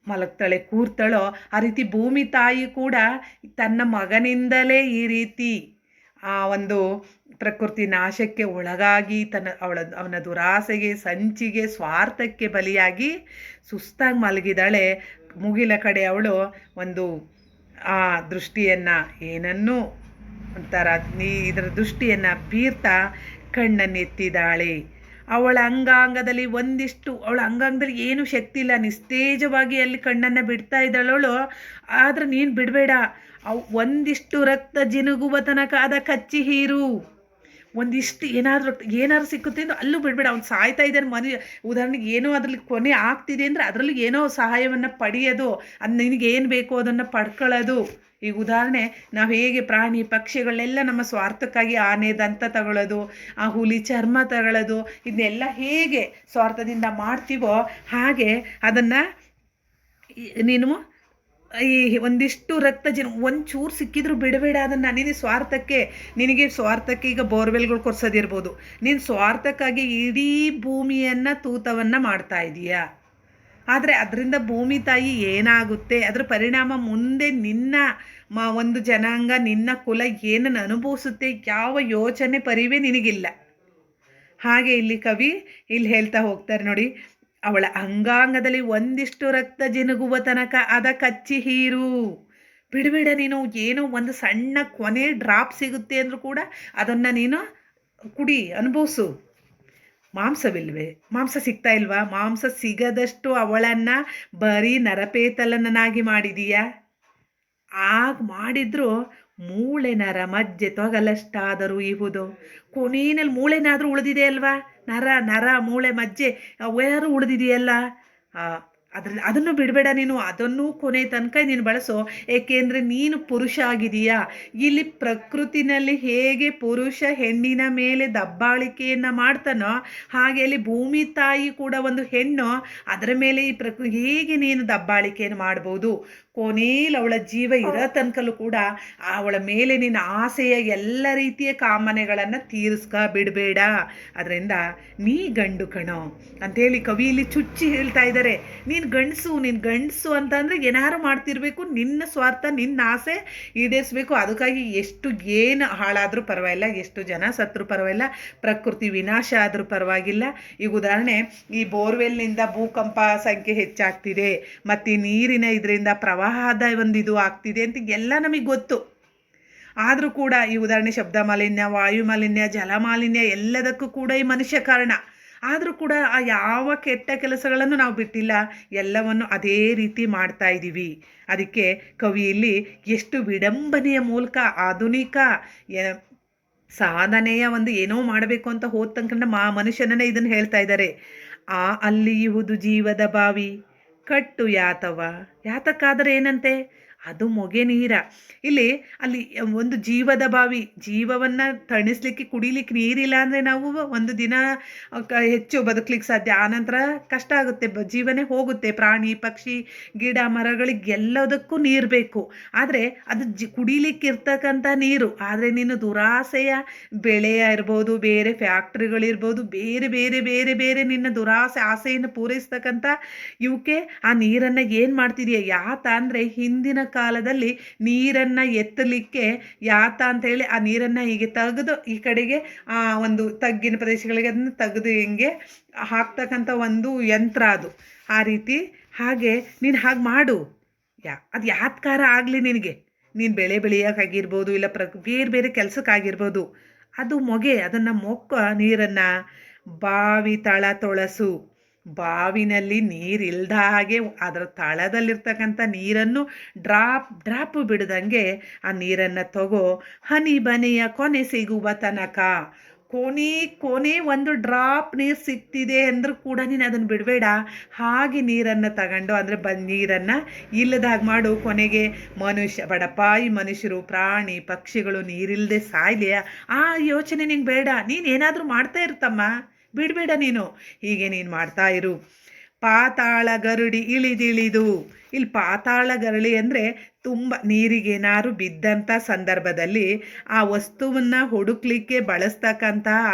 ಮಲಗ್ತಾಳೆ, ಕೂರ್ತಾಳೋ, ಆ ರೀತಿ ಭೂಮಿ ತಾಯಿ ಕೂಡ ತನ್ನ ಮಗನಿಂದಲೇ ಈ ರೀತಿ ಆ ಒಂದು ಪ್ರಕೃತಿ ನಾಶಕ್ಕೆ ಒಳಗಾಗಿ ಅವನ ದುರಾಸೆಗೆ, ಸಂಚಿಗೆ, ಸ್ವಾರ್ಥಕ್ಕೆ ಬಲಿಯಾಗಿ ಸುಸ್ತಾಗಿ ಮಲಗಿದಾಳೆ. ಮುಗಿಲ ಕಡೆ ಅವಳು ಒಂದು ಆ ದೃಷ್ಟಿಯನ್ನು ಏನನ್ನೂ ಒಂಥರ ಇದರ ದೃಷ್ಟಿಯನ್ನು ಬೀರ್ತಾ ಕಣ್ಣನ್ನೆತ್ತಿದ್ದಾಳೆ. ಅವಳ ಅಂಗಾಂಗದಲ್ಲಿ ಏನು ಶಕ್ತಿ ಇಲ್ಲ, ನಿಸ್ತೇಜವಾಗಿ ಅಲ್ಲಿ ಕಣ್ಣನ್ನು ಬಿಡ್ತಾ ಇದ್ದಾಳವಳು. ಆದ್ರೆ ನೀನು ಬಿಡಬೇಡ, ಒಂದಿಷ್ಟು ರಕ್ತ ಜಿನುಗುವ ತನಕ ಅದ ಕಚ್ಚಿ ಹೀರು. ಒಂದಿಷ್ಟು ಏನಾದರೂ ಸಿಕ್ಕುತ್ತೆ ಅಂದ್ರೆ ಅಲ್ಲೂ ಬಿಡಬೇಡ. ಅವ್ನು ಸಾಯ್ತಾ ಇದ್ದಾನೆ, ಉದಾಹರಣೆಗೆ ಏನೋ ಅದರಲ್ಲಿ ಕೊನೆ ಆಗ್ತಿದೆ ಅಂದರೆ ಅದರಲ್ಲಿ ಏನೋ ಸಹಾಯವನ್ನು ಪಡೆಯೋದು, ಅದು ನಿನಗೇನು ಬೇಕೋ ಅದನ್ನು ಪಡ್ಕೊಳ್ಳೋದು. ಈಗ ಉದಾಹರಣೆ, ನಾವು ಹೇಗೆ ಪ್ರಾಣಿ ಪಕ್ಷಿಗಳೆಲ್ಲ ನಮ್ಮ ಸ್ವಾರ್ಥಕ್ಕಾಗಿ ಆನೆ ದಂತ ತಗೊಳ್ಳೋದು, ಆ ಹುಲಿ ಚರ್ಮ ತಗೊಳ್ಳೋದು, ಇದನ್ನೆಲ್ಲ ಹೇಗೆ ಸ್ವಾರ್ಥದಿಂದ ಮಾಡ್ತೀವೋ ಹಾಗೆ ಅದನ್ನು ನೀನು ಈ ಒಂದಿಷ್ಟು ರಕ್ತ ಒಂಚೂರು ಸಿಕ್ಕಿದ್ರು ಬಿಡಬೇಡ ಅದನ್ನು. ನಿನಗೆ ಸ್ವಾರ್ಥಕ್ಕೆ ಈಗ ಬೋರ್ವೆಲ್ಗಳು ಕೊರ್ಸೋದಿರ್ಬೋದು, ನೀನು ಸ್ವಾರ್ಥಕ್ಕಾಗಿ ಇಡೀ ಭೂಮಿಯನ್ನು ತೂತವನ್ನು ಮಾಡ್ತಾ ಇದೀಯಾ. ಆದರೆ ಅದರಿಂದ ಭೂಮಿ ತಾಯಿ ಏನಾಗುತ್ತೆ, ಅದರ ಪರಿಣಾಮ ಮುಂದೆ ನಿನ್ನ ಒಂದು ಜನಾಂಗ, ನಿನ್ನ ಕುಲ ಏನನ್ನು ಅನುಭವಿಸುತ್ತೆ, ಯಾವ ಯೋಚನೆ ಪರಿವೇ ನಿನಗಿಲ್ಲ. ಹಾಗೆ ಇಲ್ಲಿ ಕವಿ ಇಲ್ಲಿ ಹೇಳ್ತಾ ಹೋಗ್ತಾರೆ ನೋಡಿ, ಅವಳ ಅಂಗಾಂಗದಲ್ಲಿ ಒಂದಿಷ್ಟು ರಕ್ತ ಜಿನುಗುವ ತನಕ ಅದ ಕಚ್ಚಿ ಹೀರು. ಬಿಡಬೇಡ ನೀನು. ಏನೋ ಒಂದು ಸಣ್ಣ ಕೊನೆ ಡ್ರಾಪ್ ಸಿಗುತ್ತೆ ಅಂದರೂ ಕೂಡ ಅದನ್ನು ನೀನು ಕುಡಿ, ಅನುಭವಿಸು. ಮಾಂಸವಿಲ್ವೇ? ಮಾಂಸ ಸಿಗ್ತಾ ಇಲ್ವಾ? ಮಾಂಸ ಸಿಗದಷ್ಟು ಅವಳನ್ನು ಬರೀ ನರಪೇತಲನಾಗಿ ಮಾಡಿದೀಯಾ? ಆಗ ಮಾಡಿದ್ರು ಮೂಳೆ ನರ ಮಜ್ಜೆ ತೊಗಲಷ್ಟಾದರೂ ಇಹುದು. ಕೊನೆಯಲ್ಲಿ ಮೂಳೆನಾದರೂ ಉಳಿದಿದೆ ಅಲ್ವಾ? ನರ ಮೂಳೆ ಮಜ್ಜೆ ಅವ್ಯಾರು ಉಳಿದಿದೆಯಲ್ಲ, ಅದನ್ನು ಬಿಡಬೇಡ ನೀನು. ಅದನ್ನು ಕೊನೆ ತನಕ ನೀನು ಬಳಸೋ. ಏಕೆಂದರೆ ನೀನು ಪುರುಷ ಆಗಿದೀಯಾ. ಇಲ್ಲಿ ಪ್ರಕೃತಿನಲ್ಲಿ ಹೇಗೆ ಪುರುಷ ಹೆಣ್ಣಿನ ಮೇಲೆ ದಬ್ಬಾಳಿಕೆಯನ್ನು ಮಾಡ್ತಾನೋ ಹಾಗೆ ಅಲ್ಲಿ ಭೂಮಿ ತಾಯಿ ಕೂಡ ಒಂದು ಹೆಣ್ಣು, ಅದರ ಮೇಲೆ ಈ ಹೇಗೆ ನೀನು ದಬ್ಬಾಳಿಕೆಯನ್ನು ಮಾಡ್ಬೋದು. ಕೊನೆಯಲ್ಲಿ ಅವಳ ಜೀವ ಇರೋ ತನಕಲ್ಲೂ ಕೂಡ ಅವಳ ಮೇಲೆ ನಿನ್ನ ಆಸೆಯ ಎಲ್ಲ ರೀತಿಯ ಕಾಮನೆಗಳನ್ನು ಬಿಡಬೇಡ. ಅದರಿಂದ ನೀ ಗಂಡು ಕಣೋ ಅಂಥೇಳಿ ಕವಿಯಲ್ಲಿ ಚುಚ್ಚಿ ಹೇಳ್ತಾ ಇದ್ದಾರೆ. ನೀನು ಗಂಡಸು ಅಂತಂದರೆ ಏನಾರು ಮಾಡ್ತಿರ್ಬೇಕು, ನಿನ್ನ ಸ್ವಾರ್ಥ, ನಿನ್ನ ಆಸೆ ಈಡೇರಿಸ್ಬೇಕು. ಅದಕ್ಕಾಗಿ ಏನು ಹಾಳಾದರೂ ಪರವಾಗಿಲ್ಲ, ಎಷ್ಟು ಜನ ಸತ್ರು ಪರವಾಗಿಲ್ಲ, ಪ್ರಕೃತಿ ವಿನಾಶ ಆದರೂ ಪರವಾಗಿಲ್ಲ. ಈಗ ಉದಾಹರಣೆ, ಈ ಬೋರ್ವೆಲ್ನಿಂದ ಭೂಕಂಪ ಸಂಖ್ಯೆ ಹೆಚ್ಚಾಗ್ತಿದೆ, ಮತ್ತು ಈ ನೀರಿನ ಇದರಿಂದ ಪ್ರವಾಹದ ಒಂದು ಇದು ಆಗ್ತಿದೆ ಅಂತ ಎಲ್ಲ ನಮಗೆ ಗೊತ್ತು. ಆದರೂ ಕೂಡ ಈ ಉದಾಹರಣೆ ಶಬ್ದ ಮಾಲಿನ್ಯ, ವಾಯು ಮಾಲಿನ್ಯ, ಜಲ ಮಾಲಿನ್ಯ ಎಲ್ಲದಕ್ಕೂ ಕೂಡ ಈ ಮನುಷ್ಯ ಕಾರಣ. ಆದರೂ ಕೂಡ ಆ ಯಾವ ಕೆಟ್ಟ ಕೆಲಸಗಳನ್ನು ನಾವು ಬಿಟ್ಟಿಲ್ಲ, ಎಲ್ಲವನ್ನು ಅದೇ ರೀತಿ ಮಾಡ್ತಾ ಇದ್ದೀವಿ. ಅದಕ್ಕೆ ಕವಿಯಲ್ಲಿ ಎಷ್ಟು ವಿಡಂಬನೆಯ ಮೂಲಕ ಆಧುನಿಕ ಸಾಧನೆಯ ಒಂದು ಏನೋ ಮಾಡಬೇಕು ಅಂತ ಹೋದ ತನಕ ಮನುಷ್ಯನನ್ನೇ ಇದನ್ನು ಹೇಳ್ತಾ ಇದ್ದಾರೆ. ಅಲ್ಲಿ ಇಹುದು ಜೀವದ ಬಾವಿ ಕಟ್ಟು ಯಾತಕ್ಕಾದರೆ ಏನಂತೆ, ಅದು ಮೊಗೆ ನೀರ. ಅಲ್ಲಿ ಒಂದು ಜೀವದ ಬಾವಿ, ಜೀವವನ್ನು ತಣಿಸ್ಲಿಕ್ಕೆ ಕುಡಿಲಿಕ್ಕೆ ನೀರಿಲ್ಲ ಅಂದರೆ ನಾವು ಒಂದು ದಿನ ಹೆಚ್ಚು ಬದುಕಲಿಕ್ಕೆ ಸಾಧ್ಯ, ಆನಂತರ ಕಷ್ಟ ಆಗುತ್ತೆ, ಜೀವನೇ ಹೋಗುತ್ತೆ. ಪ್ರಾಣಿ ಪಕ್ಷಿ ಗಿಡ ಮರಗಳಿಗೆಲ್ಲದಕ್ಕೂ ನೀರು ಬೇಕು. ಆದರೆ ಅದು ಕುಡಿಲಿಕ್ಕೆ ಇರ್ತಕ್ಕಂಥ ನೀರು. ಆದರೆ ನೀನು ದುರಾಸೆಯ ಬೆಳೆಯ ಇರ್ಬೋದು, ಬೇರೆ ಫ್ಯಾಕ್ಟ್ರಿಗಳಿರ್ಬೋದು, ಬೇರೆ ಬೇರೆ ಬೇರೆ ಬೇರೆ ನಿನ್ನ ದುರಾಸೆ ಆಸೆಯನ್ನು ಪೂರೈಸ್ತಕ್ಕಂಥ ಇವಕ್ಕೆ ಆ ನೀರನ್ನು ಏನು ಮಾಡ್ತಿದೆಯಾ? ಯಾತ ಅಂದರೆ ಹಿಂದಿನ ಕಾಲದಲ್ಲಿ ನೀರನ್ನು ಎತ್ತಲಿಕ್ಕೆ ಯಾತ ಅಂತೇಳಿ ಆ ನೀರನ್ನು ಹೀಗೆ ತೆಗೆದು ಈ ಕಡೆಗೆ ಒಂದು ತಗ್ಗಿನ ಪ್ರದೇಶಗಳಿಗೆ ಅದನ್ನು ತೆಗೆದು ಹಿಂಗೆ ಹಾಕ್ತಕ್ಕಂಥ ಒಂದು ಯಂತ್ರ ಅದು. ಆ ರೀತಿ ಹಾಗೆ ನೀನು ಹಾಗೆ ಮಾಡು. ಅದು ಯಾತ್ಕಾರ ಆಗಲಿ ನಿನಗೆ, ನೀನು ಬೆಳೆ ಬೆಳೆಯೋಕ್ಕಾಗಿರ್ಬೋದು, ಇಲ್ಲ ಬೇರೆ ಬೇರೆ ಕೆಲಸಕ್ಕಾಗಿರ್ಬೋದು, ಅದು ಮೊಗೆ. ಅದನ್ನು ನೀರನ್ನು ಬಾವಿ ತಳ ತೊಳಸು. ಬಾವಿನಲ್ಲಿ ನೀರಿಲ್ದ ಹಾಗೆ ಅದರ ತಳದಲ್ಲಿರ್ತಕ್ಕಂಥ ನೀರನ್ನು ಡ್ರಾಪ್ ಬಿಡದಂಗೆ ಆ ನೀರನ್ನು ತಗೋ. ಹನಿ ಬನೆಯ ಕೊನೆ ಸಿಗುವ ತನಕ, ಕೊನೆ ಒಂದು ಡ್ರಾಪ್ ನೀರು ಸಿಗ್ತಿದೆ ಅಂದರೂ ಕೂಡ ನೀನು ಅದನ್ನು ಬಿಡಬೇಡ. ಹಾಗೆ ನೀರನ್ನು ತಗೊಂಡು ಅಂದರೆ ನೀರನ್ನು ಇಲ್ಲದಾಗ ಮಾಡು. ಕೊನೆಗೆ ಬಡಪಾಯಿ ಮನುಷ್ಯರು, ಪ್ರಾಣಿ ಪಕ್ಷಿಗಳು ನೀರಿಲ್ಲದೆ ಸಾಯ್ಲಿ, ಆ ಯೋಚನೆ ನಿಂಗೆ ಬೇಡ. ನೀನು ಏನಾದರೂ ಮಾಡ್ತಾ ಇರ್ತಮ್ಮ, ಬಿಡಬೇಡ ನೀನು. ಹೀಗೆ ನೀನು ಮಾಡ್ತಾ ಇರು. ಪಾತಾಳ ಗರುಡಿ ಇಳಿದಿಳಿದು. ಇಲ್ಲಿ ಪಾತಾಳ ಗರಳಿ ಅಂದರೆ ತುಂಬ ನೀರಿಗೇನಾದ್ರು ಬಿದ್ದಂಥ ಸಂದರ್ಭದಲ್ಲಿ ಆ ವಸ್ತುವನ್ನು ಹುಡುಕ್ಲಿಕ್ಕೆ ಬಳಸ್ತಕ್ಕಂತಹ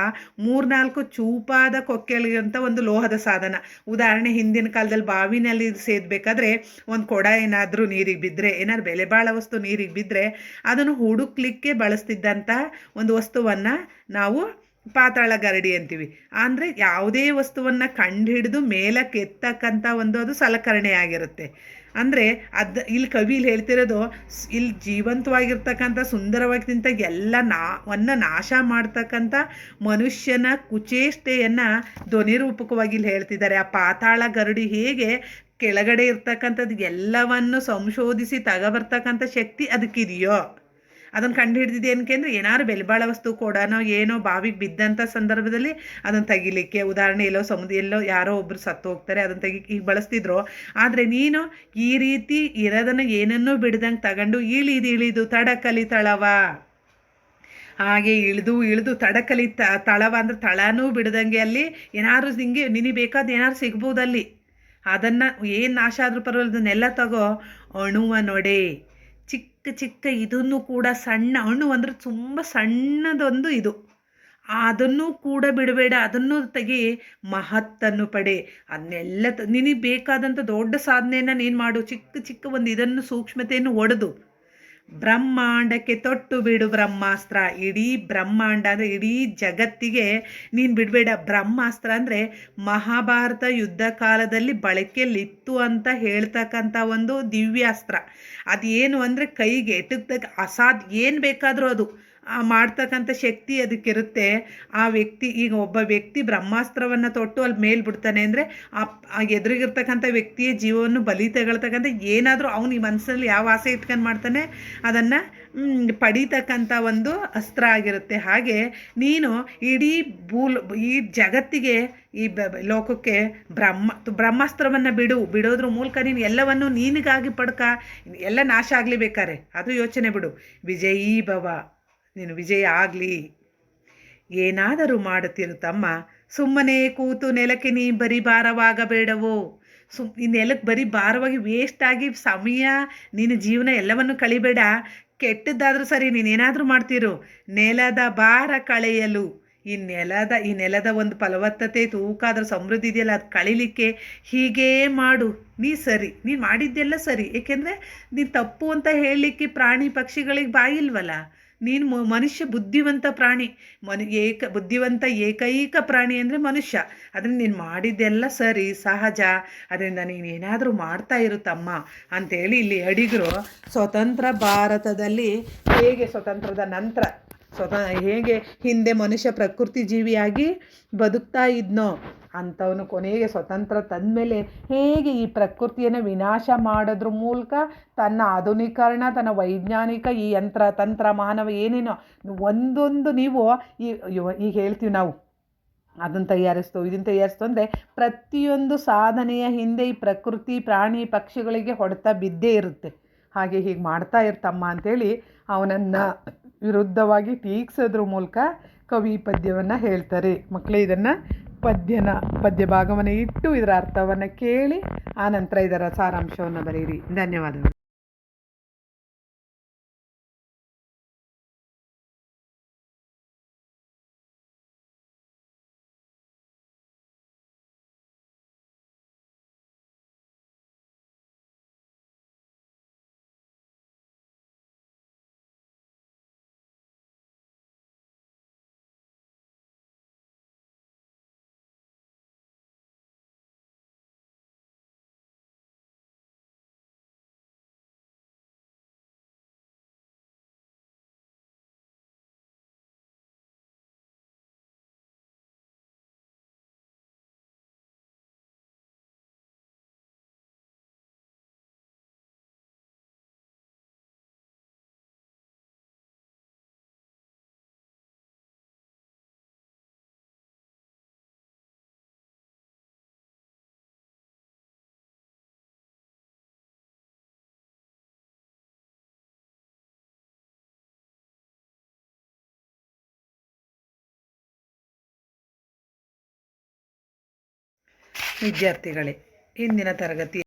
3-4 ಚೂಪಾದ ಕೊಕ್ಕೆಗಳಿಗಂತ ಒಂದು ಲೋಹದ ಸಾಧನ. ಉದಾಹರಣೆ, ಹಿಂದಿನ ಕಾಲದಲ್ಲಿ ಬಾವಿನಲ್ಲಿ ಸೇದಬೇಕಾದ್ರೆ ಒಂದು ಕೊಡ ಏನಾದರೂ ನೀರಿಗೆ ಬಿದ್ದರೆ, ಏನಾದ್ರು ಬೆಲೆ ಬಾಳೋ ವಸ್ತು ನೀರಿಗೆ ಬಿದ್ದರೆ ಅದನ್ನು ಹುಡುಕ್ಲಿಕ್ಕೆ ಬಳಸ್ತಿದ್ದಂಥ ಒಂದು ವಸ್ತುವನ್ನು ನಾವು ಪಾತಾಳ ಗರಡಿ ಅಂತೀವಿ. ಅಂದರೆ ಯಾವುದೇ ವಸ್ತುವನ್ನು ಕಂಡುಹಿಡಿದು ಮೇಲಕ್ಕೆ ಎತ್ತಕ್ಕಂಥ ಒಂದು ಅದು ಸಲಕರಣೆ ಆಗಿರುತ್ತೆ. ಅಂದರೆ ಇಲ್ಲಿ ಕವಿಲಿ ಹೇಳ್ತಿರೋದು, ಇಲ್ಲಿ ಜೀವಂತವಾಗಿರ್ತಕ್ಕಂಥ ಸುಂದರವಾಗಿಂತ ಎಲ್ಲ ನಾಶ ಮಾಡ್ತಕ್ಕಂಥ ಮನುಷ್ಯನ ಕುಚೇಷ್ಟೆಯನ್ನು ಧ್ವನಿರೂಪಕವಾಗಿ ಇಲ್ಲಿ ಹೇಳ್ತಿದ್ದಾರೆ. ಆ ಪಾತಾಳ ಗರುಡಿ ಹೇಗೆ ಕೆಳಗಡೆ ಇರ್ತಕ್ಕಂಥದ್ದು ಎಲ್ಲವನ್ನು ಸಂಶೋಧಿಸಿ ತಗೊಬರ್ತಕ್ಕಂಥ ಶಕ್ತಿ ಅದಕ್ಕಿದೆಯೋ, ಅದನ್ನು ಕಂಡು ಹಿಡಿದಿದೆ ಏನಕ್ಕೆ ಅಂದರೆ, ಏನಾದ್ರು ಬೆಲೆಬಾಳ ವಸ್ತು ಕೊಡನೋ ಏನೋ ಬಾವಿಗೆ ಬಿದ್ದಂಥ ಸಂದರ್ಭದಲ್ಲಿ ಅದನ್ನು ತೆಗಿಲಿಕ್ಕೆ, ಉದಾಹರಣೆ ಎಲ್ಲೋ ಯಾರೋ ಒಬ್ಬರು ಸತ್ತು ಹೋಗ್ತಾರೆ, ಅದನ್ನು ಈಗ ಬಳಸ್ತಿದ್ರು. ಆದರೆ ನೀನು ಈ ರೀತಿ ಇರೋದನ್ನು ಏನನ್ನೂ ಬಿಡ್ದಂಗೆ ತಗೊಂಡು ಇಳಿದು ತಡಕಲಿ ತಳವ, ಹಾಗೆ ಇಳಿದು ತಡಕಲಿ ತಳವ ಅಂದರೆ ತಳನೂ ಬಿಡ್ದಂಗೆ ಅಲ್ಲಿ ಏನಾದ್ರು ಹಿಂಗೆ ನಿನಗೆ ಬೇಕಾದ ಏನಾದ್ರು ಸಿಗ್ಬೋದಲ್ಲಿ, ಅದನ್ನು ಏನು ನಾಶ ಆದರೂ ಪರವಾಗಿಲ್ಲ, ಅದನ್ನೆಲ್ಲ ತಗೋ. ಅಣುವ ನೊಡೆ, ಚಿಕ್ಕ ಇದನ್ನು ಕೂಡ ಸಣ್ಣ ಅಣು ಅಂದರೆ ತುಂಬ ಸಣ್ಣದೊಂದು ಇದು, ಅದನ್ನು ಕೂಡ ಬಿಡಬೇಡ, ಅದನ್ನು ತೆಗಿ. ಮಹತ್ತನ್ನು ಪಡೆ, ಅದನ್ನೆಲ್ಲ ನಿನಗೆ ಬೇಕಾದಂಥ ದೊಡ್ಡ ಸಾಧನೆಯನ್ನು ನೀನು ಮಾಡು. ಚಿಕ್ಕ ಒಂದು ಇದನ್ನು ಸೂಕ್ಷ್ಮತೆಯನ್ನು ಒಡೆದು ಬ್ರಹ್ಮಾಂಡಕ್ಕೆ ತೊಟ್ಟು ಬಿಡು ಬ್ರಹ್ಮಾಸ್ತ್ರ. ಇಡೀ ಬ್ರಹ್ಮಾಂಡ ಅಂದರೆ ಇಡೀ ಜಗತ್ತಿಗೆ ನೀನು ಬಿಡಬೇಡ. ಬ್ರಹ್ಮಾಸ್ತ್ರ ಅಂದರೆ ಮಹಾಭಾರತ ಯುದ್ಧ ಕಾಲದಲ್ಲಿ ಬಳಕೆಯಲ್ಲಿತ್ತು ಅಂತ ಹೇಳ್ತಕ್ಕಂಥ ಒಂದು ದಿವ್ಯಾಸ್ತ್ರ. ಅದೇನು ಅಂದರೆ ಕೈಗೆ ಎಟಕ್ದಾಗ ಏನು ಬೇಕಾದರೂ ಅದು ಮಾಡ್ತಕ್ಕಂಥ ಶಕ್ತಿ ಅದಕ್ಕಿರುತ್ತೆ. ಆ ವ್ಯಕ್ತಿ, ಈಗ ಒಬ್ಬ ವ್ಯಕ್ತಿ ಬ್ರಹ್ಮಾಸ್ತ್ರವನ್ನು ತೊಟ್ಟು ಅಲ್ಲಿ ಮೇಲೆ ಬಿಡ್ತಾನೆ ಅಂದರೆ ಆ ಎದುರಿಗಿರ್ತಕ್ಕಂಥ ವ್ಯಕ್ತಿಯ ಜೀವವನ್ನು ಬಲಿ ತಗೊಳ್ತಕ್ಕಂಥ ಏನಾದರೂ ಅವನು ಈ ಮನಸ್ಸಲ್ಲಿ ಯಾವ ಆಸೆ ಇಟ್ಕೊಂಡು ಮಾಡ್ತಾನೆ ಅದನ್ನು ಪಡೀತಕ್ಕಂಥ ಒಂದು ಅಸ್ತ್ರ ಆಗಿರುತ್ತೆ. ಹಾಗೆ ನೀನು ಇಡೀ ಈ ಜಗತ್ತಿಗೆ, ಈ ಲೋಕಕ್ಕೆ ಬ್ರಹ್ಮಾಸ್ತ್ರವನ್ನು ಬಿಡೋದ್ರ ಮೂಲಕ ನೀನು ಎಲ್ಲವನ್ನು ನೀನಿಗಾಗಿ ಎಲ್ಲ ನಾಶ ಆಗಲಿ ಬೇಕಾರೆ ಅದು ಯೋಚನೆ ಬಿಡು. ವಿಜಯೀ ಭವ, ನೀನು ವಿಜಯ ಆಗಲಿ. ಏನಾದರೂ ಮಾಡುತ್ತಿರು ತಮ್ಮ, ಸುಮ್ಮನೆ ಕೂತು ನೆಲಕ್ಕೆ ನೀ ಬರೀ ಭಾರವಾಗಬೇಡವೋ. ಈ ನೆಲಕ್ಕೆ ಬರೀ ಭಾರವಾಗಿ ವೇಸ್ಟಾಗಿ ಸಮಯ ನಿನ್ನ ಜೀವನ ಎಲ್ಲವನ್ನು ಕಳಿಬೇಡ. ಕೆಟ್ಟದ್ದಾದರೂ ಸರಿ, ನೀನೇನಾದರೂ ಮಾಡ್ತಿರು. ನೆಲದ ಭಾರ ಕಳೆಯಲು, ಈ ನೆಲದ ಒಂದು ಫಲವತ್ತತೆ ತೂಕಾದ್ರ ಸಮೃದ್ಧಿ ಇದೆಯಲ್ಲ, ಅದು ಕಳೀಲಿಕ್ಕೆ ಹೀಗೇ ಮಾಡು. ನೀನು ಮಾಡಿದ್ದೆಲ್ಲ ಸರಿ. ಏಕೆಂದರೆ ನೀನು ತಪ್ಪು ಅಂತ ಹೇಳಲಿಕ್ಕೆ ಪ್ರಾಣಿ ಪಕ್ಷಿಗಳಿಗೆ ಬಾಯಿಲ್ವಲ್ಲ. ನೀನು ಮನುಷ್ಯ ಬುದ್ಧಿವಂತ ಪ್ರಾಣಿ, ಬುದ್ಧಿವಂತ ಏಕೈಕ ಪ್ರಾಣಿ ಅಂದರೆ ಮನುಷ್ಯ. ಅದನ್ನು ನೀನು ಮಾಡಿದ್ದೆಲ್ಲ ಸರಿ, ಸಹಜ. ಅದರಿಂದ ನೀನು ಏನಾದರೂ ಮಾಡ್ತಾ ಇರುತ್ತಮ್ಮ ಅಂಥೇಳಿ ಇಲ್ಲಿ ಅಡಿಗರು ಸ್ವತಂತ್ರ ಭಾರತದಲ್ಲಿ ಹೇಗೆ ಸ್ವತಂತ್ರದ ನಂತರ ಹೇಗೆ ಹಿಂದೆ ಮನುಷ್ಯ ಪ್ರಕೃತಿ ಜೀವಿಯಾಗಿ ಬದುಕ್ತಾ ಇದ್ನೋ ಅಂಥವನು ಕೊನೆಗೆ ಸ್ವತಂತ್ರ ತಂದಮೇಲೆ ಹೇಗೆ ಈ ಪ್ರಕೃತಿಯನ್ನು ವಿನಾಶ ಮಾಡೋದ್ರ ಮೂಲಕ ತನ್ನ ಆಧುನೀಕರಣ, ತನ್ನ ವೈಜ್ಞಾನಿಕ ಈ ಯಂತ್ರ ತಂತ್ರ ಮಾನವ ಏನೇನೋ ಒಂದೊಂದು ನೀವು ಈಗ ಹೇಳ್ತೀವಿ ನಾವು, ಅದನ್ನು ಇದನ್ನು ತಯಾರಿಸ್ತು ಅಂದರೆ ಪ್ರತಿಯೊಂದು ಸಾಧನೆಯ ಹಿಂದೆ ಈ ಪ್ರಕೃತಿ ಪ್ರಾಣಿ ಪಕ್ಷಿಗಳಿಗೆ ಹೊಡೆತ ಬಿದ್ದೇ ಇರುತ್ತೆ. ಹಾಗೆ ಹೀಗೆ ಮಾಡ್ತಾ ಇರ್ತಮ್ಮ ಅಂಥೇಳಿ ಅವನನ್ನು ವಿರುದ್ಧವಾಗಿ ಟೀಕಿಸೋದ್ರ ಮೂಲಕ ಕವಿ ಪದ್ಯವನ್ನು ಹೇಳ್ತಾರೆ. ಮಕ್ಕಳೇ, ಇದನ್ನು ಪದ್ಯ ಭಾಗವನ್ನು ಇಟ್ಟು ಇದರ ಅರ್ಥವನ್ನು ಕೇಳಿ ಆನಂತರ ಇದರ ಸಾರಾಂಶವನ್ನು ಬರೆಯಿರಿ. ಧನ್ಯವಾದಗಳು. ವಿದ್ಯಾರ್ಥಿಗಳೇ, ಇಂದಿನ ತರಗತಿ